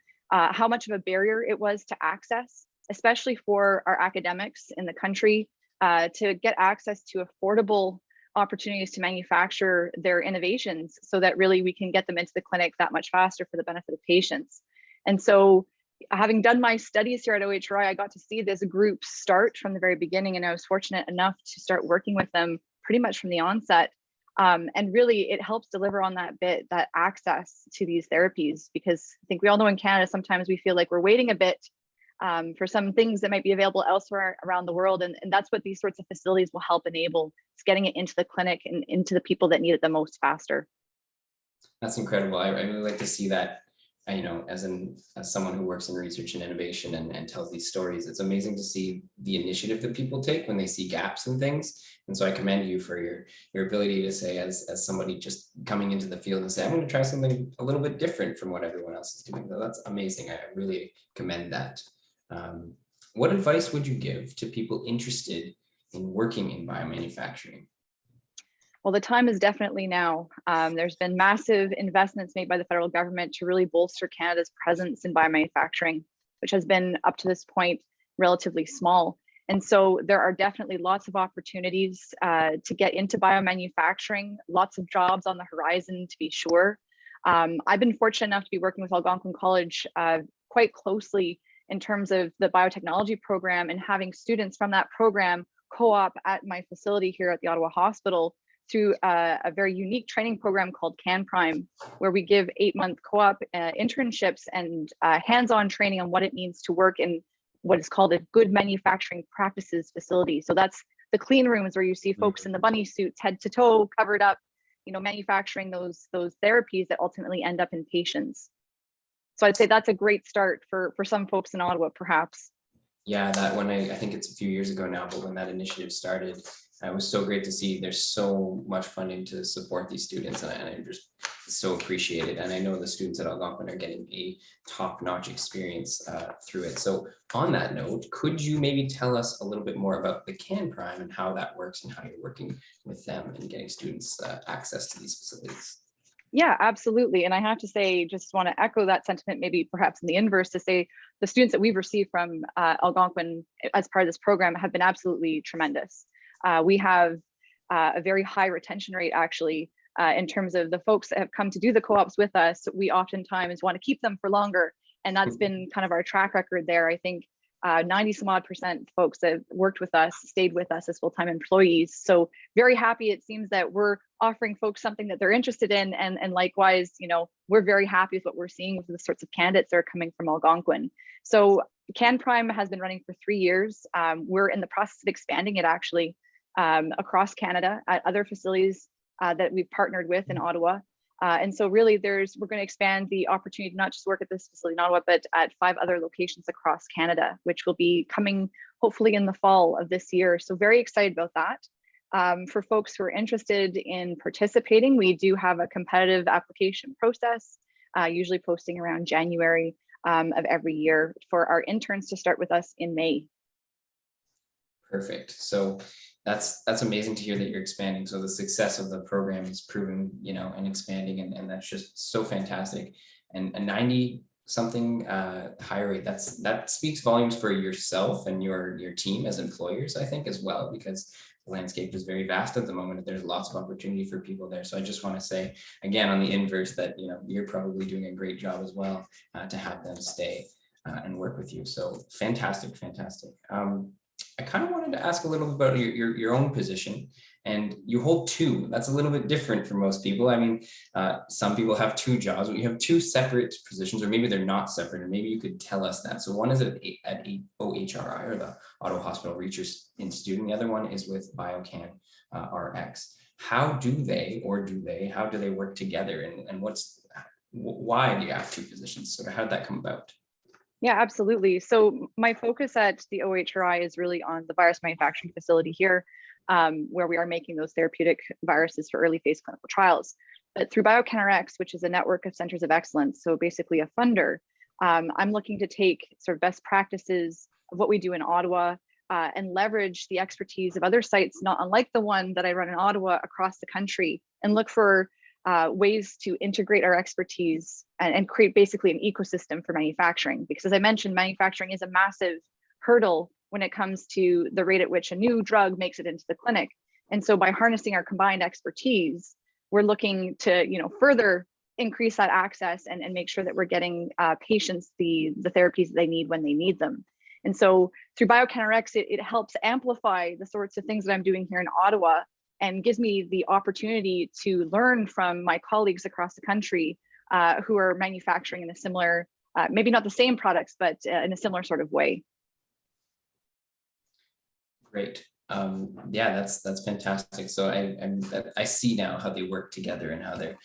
much of a barrier it was to access, especially for our academics in the country, to get access to affordable opportunities to manufacture their innovations so that really we can get them into the clinic that much faster for the benefit of patients. And so, having done my studies here at OHRI, I got to see this group start from the very beginning, and I was fortunate enough to start working with them pretty much from the onset. And really, it helps deliver on that access to these therapies, because I think we all know in Canada, sometimes we feel like we're waiting a bit for some things that might be available elsewhere around the world. And that's what these sorts of facilities will help enable. It's getting it into the clinic and into the people that need it the most faster. That's incredible. I really like to see that. As someone who works in research and innovation and tells these stories, it's amazing to see the initiative that people take when they see gaps in things. And so I commend you for your ability to say, as somebody just coming into the field, and say, I'm going to try something a little bit different from what everyone else is doing. That's amazing. I really commend that. What advice would you give to people interested in working in biomanufacturing? Well, the time is definitely now. There's been massive investments made by the federal government to really bolster Canada's presence in biomanufacturing, which has been up to this point relatively small. And so there are definitely lots of opportunities to get into biomanufacturing, lots of jobs on the horizon, to be sure. I've been fortunate enough to be working with Algonquin College quite closely in terms of the biotechnology program, and having students from that program co-op at my facility here at the Ottawa Hospital through a very unique training program called CanPrime, where we give 8-month co-op internships and hands-on training on what it means to work in what is called a good manufacturing practices facility. So that's the clean rooms where you see folks in the bunny suits, head to toe, covered up, manufacturing those therapies that ultimately end up in patients. So I'd say that's a great start for some folks in Ottawa, perhaps. Yeah, that one, I think it's a few years ago now, but when that initiative started, it was so great to see. There's so much funding to support these students, and I just so appreciate it. And I know the students at Algonquin are getting a top-notch experience through it. So on that note, could you maybe tell us a little bit more about the CanPrime and how that works and how you're working with them and getting students access to these facilities? Yeah, absolutely. And I have to say, just want to echo that sentiment, maybe perhaps in the inverse, to say the students that we've received from Algonquin as part of this program have been absolutely tremendous. We have a very high retention rate, actually, in terms of the folks that have come to do the co-ops with us. We oftentimes want to keep them for longer, and that's been kind of our track record there. I think 90-some-odd% folks that worked with us stayed with us as full-time employees. So very happy. It seems that we're offering folks something that they're interested in, and likewise, we're very happy with what we're seeing with the sorts of candidates that are coming from Algonquin. So CanPrime has been running for 3 years. We're in the process of expanding it, actually, across Canada at other facilities that we've partnered with in Ottawa. And so really we're going to expand the opportunity to not just work at this facility in Ottawa, but at 5 other locations across Canada, which will be coming hopefully in the fall of this year. So very excited about that. For folks who are interested in participating, we do have a competitive application process, usually posting around January of every year, for our interns to start with us in May. Perfect. So that's amazing to hear that you're expanding. So the success of the program is proven, and expanding, and that's just so fantastic. And a 90-something high rate, that speaks volumes for yourself and your team as employers, I think, as well, because the landscape is very vast at the moment, and there's lots of opportunity for people there. So I just want to say again, on the inverse, that you're probably doing a great job as well to have them stay and work with you. So fantastic. I kind of wanted to ask a little bit about your own position, and you hold two. That's a little bit different for most people. I mean, some people have two jobs, but you have two separate positions, or maybe they're not separate, and maybe you could tell us that. So one is at OHRI, or the Ottawa Hospital Research Institute, and the other one is with BioChemorx. How do they work together, and why do you have two positions? So how did that come about? Yeah, absolutely. So my focus at the OHRI is really on the virus manufacturing facility here, where we are making those therapeutic viruses for early phase clinical trials. But through BioChemorx, which is a network of centers of excellence, so basically a funder, I'm looking to take sort of best practices of what we do in Ottawa and leverage the expertise of other sites, not unlike the one that I run in Ottawa, across the country, and look for ways to integrate our expertise and create basically an ecosystem for manufacturing. Because as I mentioned, manufacturing is a massive hurdle when it comes to the rate at which a new drug makes it into the clinic. And so by harnessing our combined expertise, we're looking to further increase that access and make sure that we're getting patients the therapies that they need when they need them. And so through BioChemorx, it helps amplify the sorts of things that I'm doing here in Ottawa, and gives me the opportunity to learn from my colleagues across the country who are manufacturing in a similar, maybe not the same products, but in a similar sort of way. Great. Yeah, that's fantastic. So I see now how they work together and how they're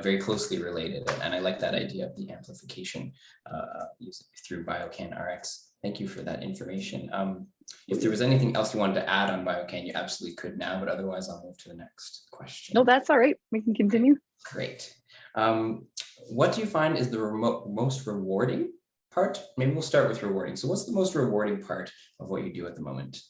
very closely related, and I like that idea of the amplification through BioChemorx. Thank you for that information. If there was anything else you wanted to add on BioChem, you absolutely could now, but otherwise I'll move to the next question. No, that's all right. We can continue. Great. What do you find is the most rewarding part? Maybe we'll start with rewarding. So what's the most rewarding part of what you do at the moment?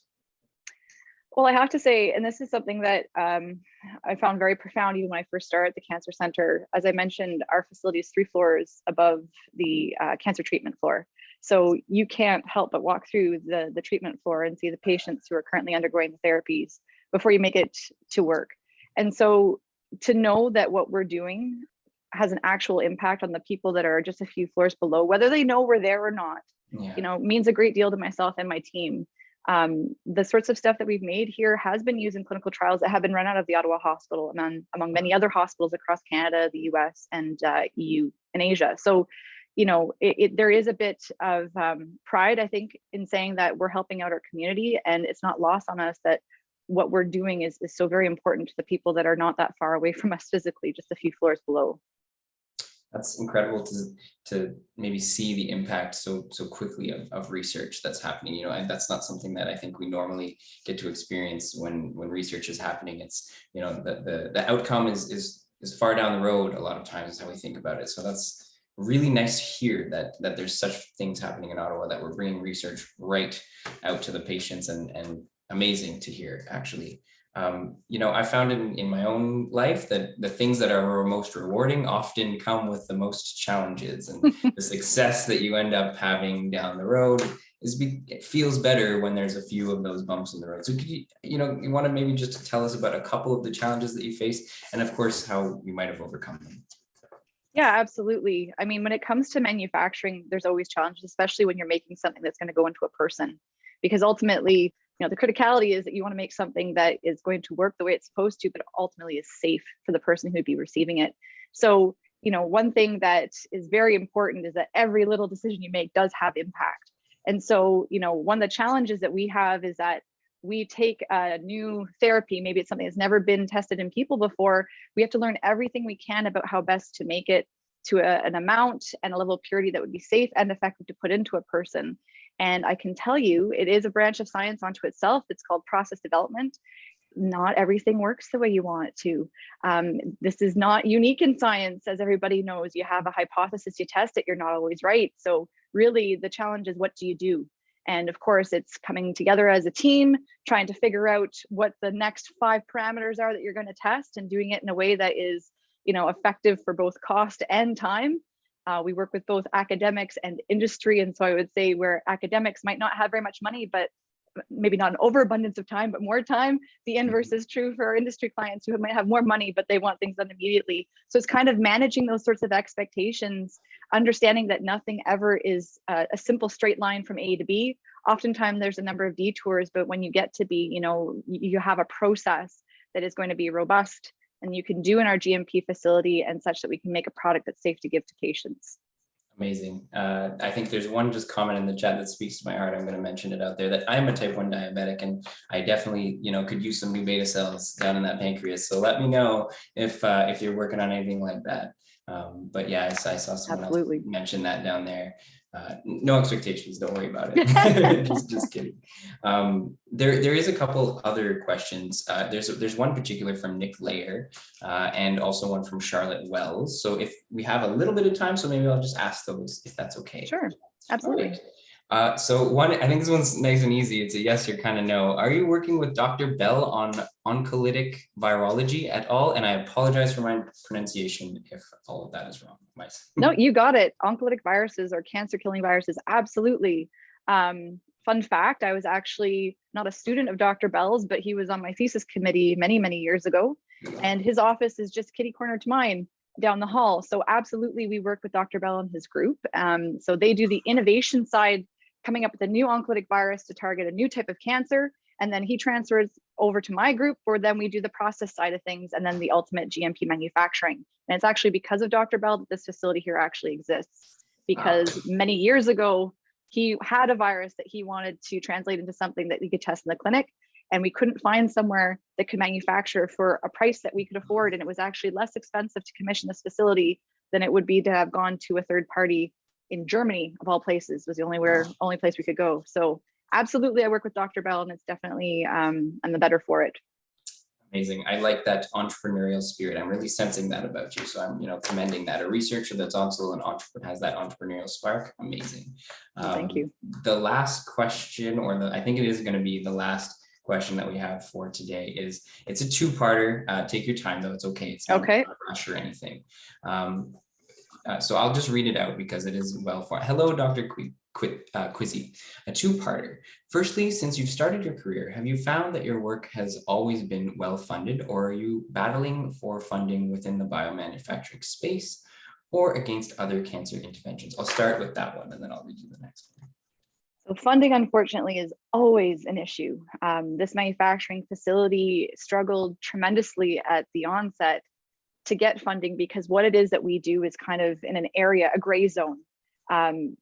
Well, I have to say, and this is something that I found very profound even when I first started at the Cancer Center. As I mentioned, our facility is 3 floors above the cancer treatment floor. So you can't help but walk through the treatment floor and see the patients who are currently undergoing the therapies before you make it to work. And so to know that what we're doing has an actual impact on the people that are just a few floors below, whether they know we're there or not, means a great deal to myself and my team. The sorts of stuff that we've made here has been used in clinical trials that have been run out of the Ottawa Hospital among many other hospitals across Canada, the US, and EU and Asia. So, there is a bit of pride, I think, in saying that we're helping out our community, and it's not lost on us that what we're doing is so very important to the people that are not that far away from us physically, just a few floors below. That's incredible to maybe see the impact so quickly of research that's happening, and that's not something that I think we normally get to experience when research is happening. It's, the outcome is far down the road a lot of times, is how we think about it. So that's really nice to hear that there's such things happening in Ottawa, that we're bringing research right out to the patients, and amazing to hear, actually. I found in my own life that the things that are most rewarding often come with the most challenges, and the success that you end up having down the road it feels better when there's a few of those bumps in the road. So could you want to maybe just tell us about a couple of the challenges that you face, and of course how you might have overcome them? Yeah, absolutely. I mean, when it comes to manufacturing, there's always challenges, especially when you're making something that's going to go into a person, because ultimately, the criticality is that you want to make something that is going to work the way it's supposed to, but ultimately is safe for the person who'd be receiving it. So, one thing that is very important is that every little decision you make does have impact. And so, one of the challenges that we have is that we take a new therapy, maybe it's something that's never been tested in people before. We have to learn everything we can about how best to make it to an amount and a level of purity that would be safe and effective to put into a person. And I can tell you, it is a branch of science unto itself. It's called process development. Not everything works the way you want it to. This is not unique in science, as everybody knows. You have a hypothesis, you test it, you're not always right. So really the challenge is, what do you do? And of course, it's coming together as a team, trying to figure out what the next 5 parameters are that you're going to test, and doing it in a way that is, effective for both cost and time. We work with both academics and industry. And so I would say, where academics might not have very much money, but maybe not an overabundance of time, but more time, the inverse is true for our industry clients who might have more money, but they want things done immediately. So it's kind of managing those sorts of expectations, understanding that nothing ever is a simple straight line from A to B. oftentimes there's a number of detours, but when you get to be, you have a process that is going to be robust and you can do in our GMP facility and such that we can make a product that's safe to give to patients. Amazing. I think there's one just comment in the chat that speaks to my heart. I'm going to mention it out there that I'm a type 1 diabetic, and I definitely, could use some new beta cells down in that pancreas. So let me know if you're working on anything like that. But yeah, I saw someone else mention that down there. No expectations, don't worry about it. just kidding. There is a couple other questions. There's one particular from Nick Layer and also one from Charlotte Wells. So if we have a little bit of time, so maybe I'll just ask those if that's okay. Sure, absolutely. So one, I think this one's nice and easy. It's a yes or kind of no. Are you working with Dr. Bell on oncolytic virology at all? And I apologize for my pronunciation if all of that is wrong. No, you got it. Oncolytic viruses or cancer-killing viruses, absolutely. Fun fact, I was actually not a student of Dr. Bell's, but he was on my thesis committee many, many years ago. And his office is just kitty corner to mine down the hall. So absolutely, we work with Dr. Bell and his group. So they do the innovation side, coming up with a new oncolytic virus to target a new type of cancer. And then he transfers over to my group, where then we do the process side of things and then the ultimate GMP manufacturing. And it's actually because of Dr. Bell that this facility here actually exists, because many years ago, he had a virus that he wanted to translate into something that we could test in the clinic. And we couldn't find somewhere that could manufacture for a price that we could afford. And it was actually less expensive to commission this facility than it would be to have gone to a third party in Germany, of all places, was the only place we could go. So absolutely, I work with Dr. Bell, and it's definitely, I'm the better for it. Amazing. I like that entrepreneurial spirit. I'm really sensing that about you. So I'm, commending that. A researcher that's also an entrepreneur has that entrepreneurial spark. Amazing. Thank you. The last question, I think it is going to be the last question that we have for today it's a two-parter. Take your time though. It's okay. It's not a rush or anything. So I'll just read it out because it is well formed. Hello, Dr. Quizzy, a two-parter. Firstly, since you've started your career, have you found that your work has always been well funded, or are you battling for funding within the biomanufacturing space or against other cancer interventions? I'll start with that one and then I'll read you the next one. So funding, unfortunately, is always an issue. This manufacturing facility struggled tremendously at the onset to get funding, because what it is that we do is kind of in an area, a gray zone.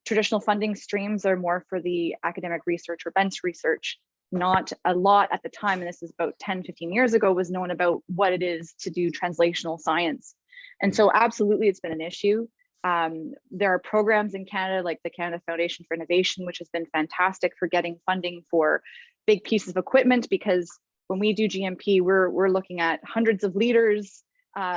Traditional funding streams are more for the academic research or bench research. Not a lot at the time, and this is about 10, 15 years ago, was known about what it is to do translational science. And so absolutely, it's been an issue. There are programs in Canada like the Canada Foundation for Innovation, which has been fantastic for getting funding for big pieces of equipment, because when we do GMP, we're looking at hundreds of liters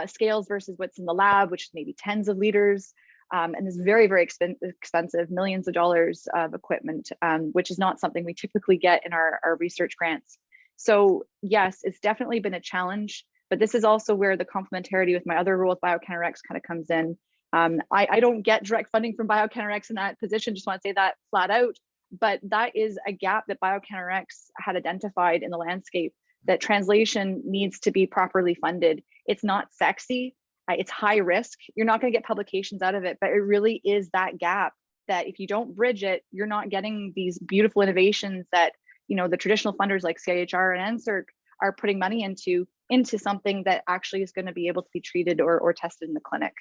scales versus what's in the lab, which is maybe tens of liters. And it's very, very expensive, millions of dollars of equipment, which is not something we typically get in our research grants. So yes, it's definitely been a challenge, but this is also where the complementarity with my other role with BioChemorx kind of comes in. I don't get direct funding from BioChemorx in that position, just want to say that flat out, but that is a gap that BioChemorx had identified in the landscape, that translation needs to be properly funded. It's not sexy. It's high risk. You're not going to get publications out of it, but it really is that gap that if you don't bridge it, you're not getting these beautiful innovations that, the traditional funders like CIHR and NSERC are putting money into something that actually is going to be able to be treated or tested in the clinic.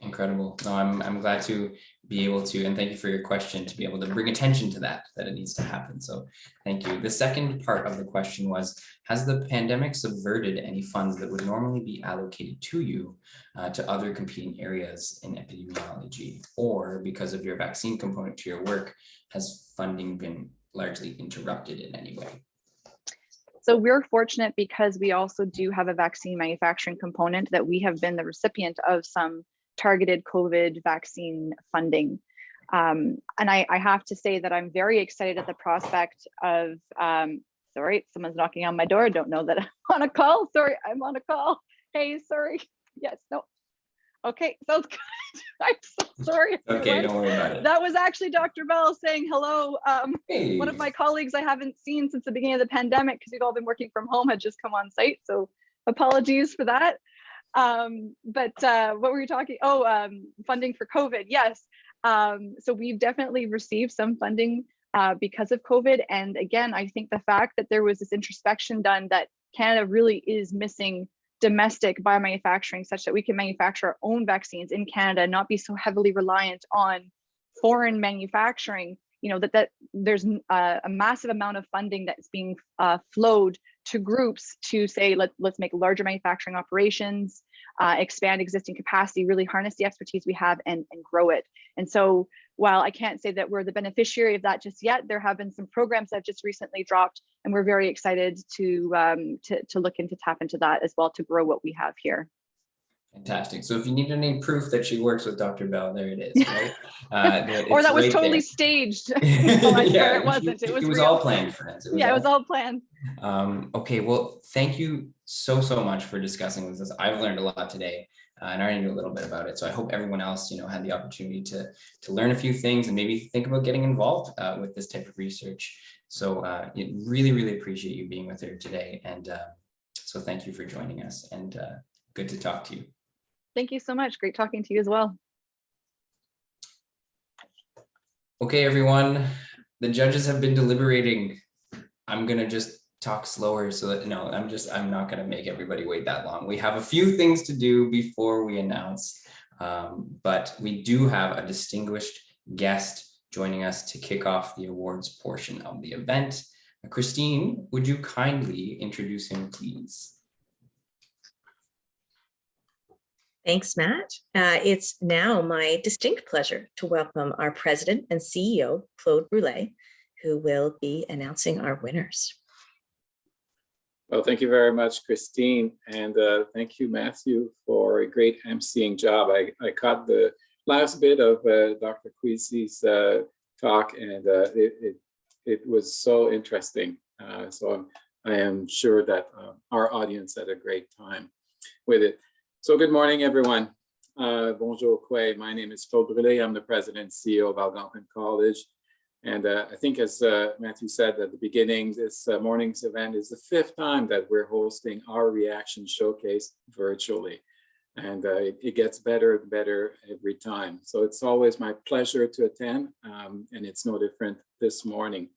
Incredible. No, I'm glad to be able to, and thank you for your question, to be able to bring attention to that it needs to happen. So thank you. The second part of the question was, has the pandemic subverted any funds that would normally be allocated to you to other competing areas in epidemiology, or because of your vaccine component to your work, has funding been largely interrupted in any way? So we're fortunate because we also do have a vaccine manufacturing component that we have been the recipient of some targeted COVID vaccine funding. And I have to say that I'm very excited at the prospect of, sorry, someone's knocking on my door. Don't know that I'm on a call. Sorry, I'm on a call. Hey, sorry. Yes, no. Okay, sounds good. I'm so sorry. Okay, don't worry about it. That was actually Dr. Bell saying hello. Hey. One of my colleagues I haven't seen since the beginning of the pandemic, because we've all been working from home, had just come on site. So apologies for that. But what were you talking? Oh, funding for COVID. Yes. So we've definitely received some funding because of COVID. And again, I think the fact that there was this introspection done that Canada really is missing domestic biomanufacturing such that we can manufacture our own vaccines in Canada and not be so heavily reliant on foreign manufacturing, that there's a massive amount of funding that's being flowed to groups to say, let's make larger manufacturing operations, expand existing capacity, really harness the expertise we have and grow it. And so while I can't say that we're the beneficiary of that just yet, there have been some programs that have just recently dropped, and we're very excited to look into tap into that as well to grow what we have here. Fantastic. So if you need any proof that she works with Dr. Bell, there it is, right? Or that was right totally there. staged. No, I swear it wasn't. It was real. All planned, friends. It was all planned. Okay, well, thank you so much for discussing with us. I've learned a lot today, and I already knew a little bit about it. So I hope everyone else, had the opportunity to learn a few things and maybe think about getting involved with this type of research. So really appreciate you being with her today, and so thank you for joining us, and good to talk to you. Thank you so much. Great talking to you as well. Okay, everyone, the judges have been deliberating. I'm gonna just talk slower so that, I'm not gonna make everybody wait that long. We have a few things to do before we announce, but we do have a distinguished guest joining us to kick off the awards portion of the event. Christine, would you kindly introduce him, please? Thanks, Matt. It's now my distinct pleasure to welcome our president and CEO, Claude Brulé, who will be announcing our winners. Well, thank you very much, Christine. And thank you, Matthew, for a great emceeing job. I caught the last bit of Dr. Queasy's talk, and it was so interesting. So I am sure that our audience had a great time with it. So good morning, everyone. Bonjour, Quay. My name is Claude Brulé. I'm the president and CEO of Algonquin College. And I think, as Matthew said at the beginning, this morning's event is the 5th time that we're hosting our Reaction Showcase virtually. And it gets better and better every time. So it's always my pleasure to attend, and it's no different this morning.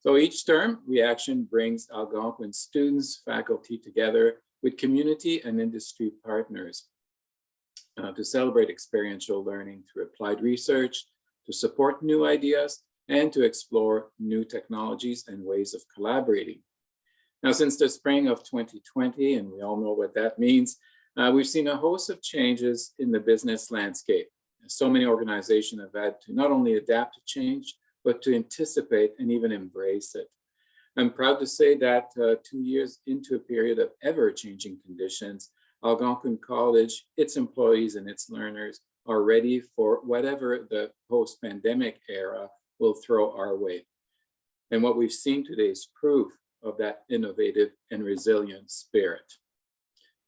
So each term, Reaction brings Algonquin students, faculty together with community and industry partners to celebrate experiential learning through applied research, to support new ideas, and to explore new technologies and ways of collaborating. Now, since the spring of 2020, and we all know what that means, we've seen a host of changes in the business landscape. So many organizations have had to not only adapt to change, but to anticipate and even embrace it. I'm proud to say that 2 years into a period of ever-changing conditions, Algonquin College, its employees and its learners are ready for whatever the post-pandemic era will throw our way. And what we've seen today is proof of that innovative and resilient spirit.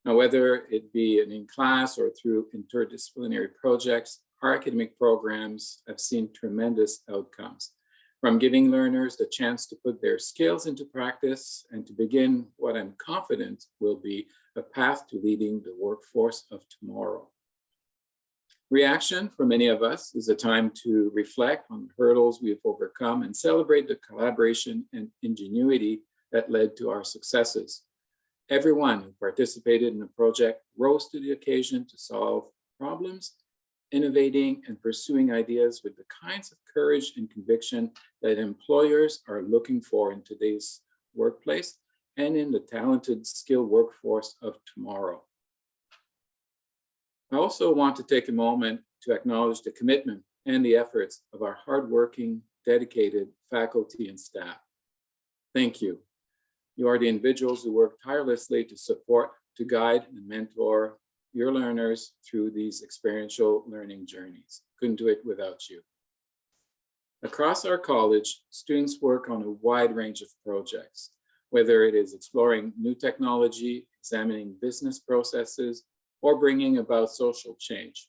Now, whether it be in class or through interdisciplinary projects, our academic programs have seen tremendous outcomes, from giving learners the chance to put their skills into practice and to begin what I'm confident will be a path to leading the workforce of tomorrow. Reaction, for many of us, is a time to reflect on the hurdles we have overcome and celebrate the collaboration and ingenuity that led to our successes. Everyone who participated in the project rose to the occasion to solve problems, innovating and pursuing ideas with the kinds of courage and conviction that employers are looking for in today's workplace and in the talented, skilled workforce of tomorrow. I also want to take a moment to acknowledge the commitment and the efforts of our hardworking, dedicated faculty and staff. Thank you. You are the individuals who work tirelessly to support, to guide, and mentor your learners through these experiential learning journeys. Couldn't do it without you. Across our college, students work on a wide range of projects, whether it is exploring new technology, examining business processes, or bringing about social change.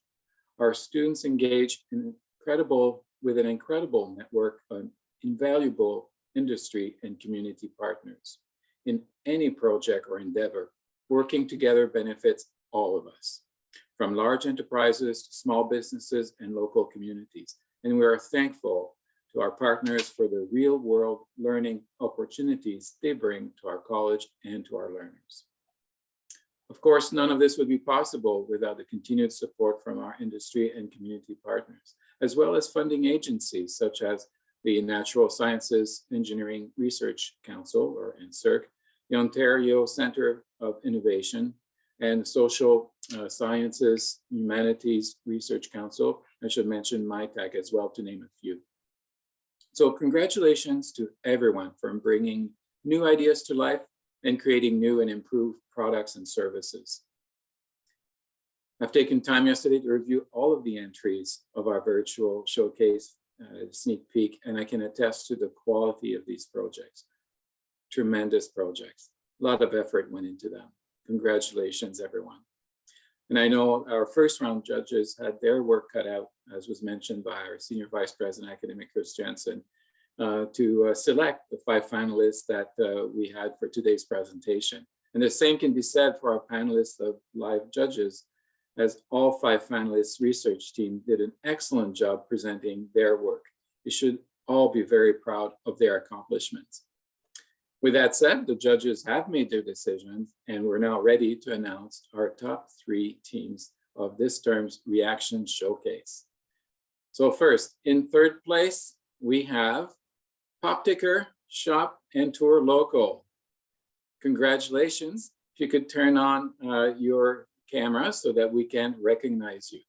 Our students engage with an incredible network of invaluable industry and community partners. In any project or endeavor, working together benefits all of us, from large enterprises to small businesses and local communities. And we are thankful to our partners for the real world learning opportunities they bring to our college and to our learners. Of course, none of this would be possible without the continued support from our industry and community partners, as well as funding agencies such as the Natural Sciences Engineering Research Council, or NSERC, the Ontario Centre of Innovation, and the Social Sciences Humanities Research Council. I should mention MyTech as well, to name a few. So congratulations to everyone for bringing new ideas to life and creating new and improved products and services. I've taken time yesterday to review all of the entries of our virtual showcase sneak peek, and I can attest to the quality of these projects. Tremendous projects. A lot of effort went into them. Congratulations, everyone. And I know our first round judges had their work cut out, as was mentioned by our Senior Vice President Academic Chris Janssen, to select the 5 finalists that we had for today's presentation. And the same can be said for our panelists of live judges, as all 5 finalists' research team did an excellent job presenting their work. You should all be very proud of their accomplishments. With that said, the judges have made their decisions, and we're now ready to announce our top 3 teams of this term's Reaction Showcase. So first, in 3rd place, we have Pop Ticker, Shop and Tour Local. Congratulations. If you could turn on your camera so that we can recognize you. I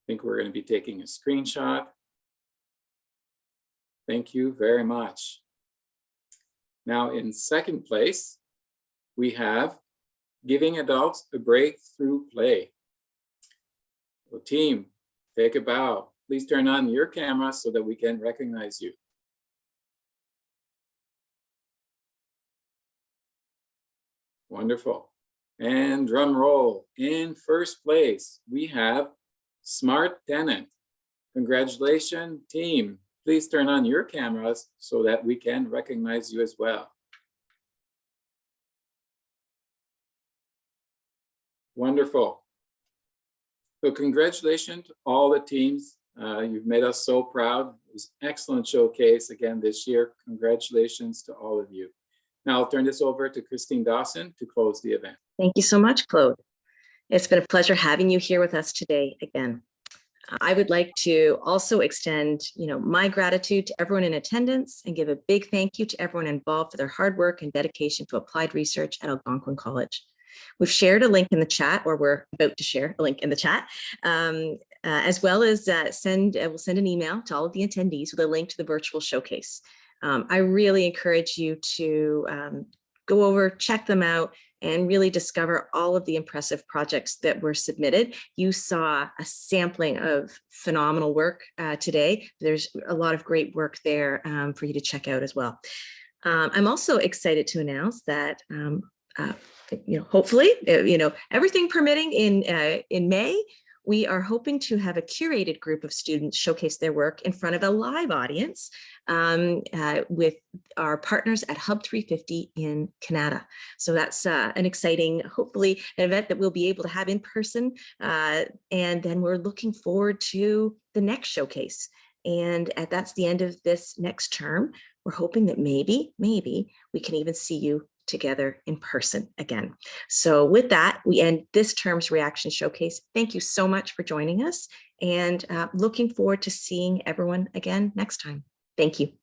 think we're going to be taking a screenshot. Thank you very much. Now in 2nd place, we have Giving Adults a Break Through Play. So team, take a bow. Please turn on your camera so that we can recognize you. Wonderful. And drum roll. In 1st place, we have Smart Tenant. Congratulations, team. Please turn on your cameras so that we can recognize you as well. Wonderful. So congratulations to all the teams. You've made us so proud. It was an excellent showcase again this year. Congratulations to all of you. Now I'll turn this over to Christine Dawson to close the event. Thank you so much, Claude. It's been a pleasure having you here with us today again. I would like to also extend, my gratitude to everyone in attendance and give a big thank you to everyone involved for their hard work and dedication to applied research at Algonquin College. We've shared a link in the chat, or we're about to share a link in the chat, as well as we'll send an email to all of the attendees with a link to the virtual showcase. I really encourage you to go over, check them out, and really discover all of the impressive projects that were submitted. You saw a sampling of phenomenal work today. There's a lot of great work there for you to check out as well. I'm also excited to announce that hopefully, everything permitting in May, we are hoping to have a curated group of students showcase their work in front of a live audience with our partners at Hub 350 in Canada. So that's an exciting, hopefully, an event that we'll be able to have in person. And then we're looking forward to the next showcase. And that's the end of this next term. We're hoping that maybe we can even see you together in person again. So with that, we end this term's Reaction Showcase. Thank you so much for joining us, and looking forward to seeing everyone again next time. Thank you.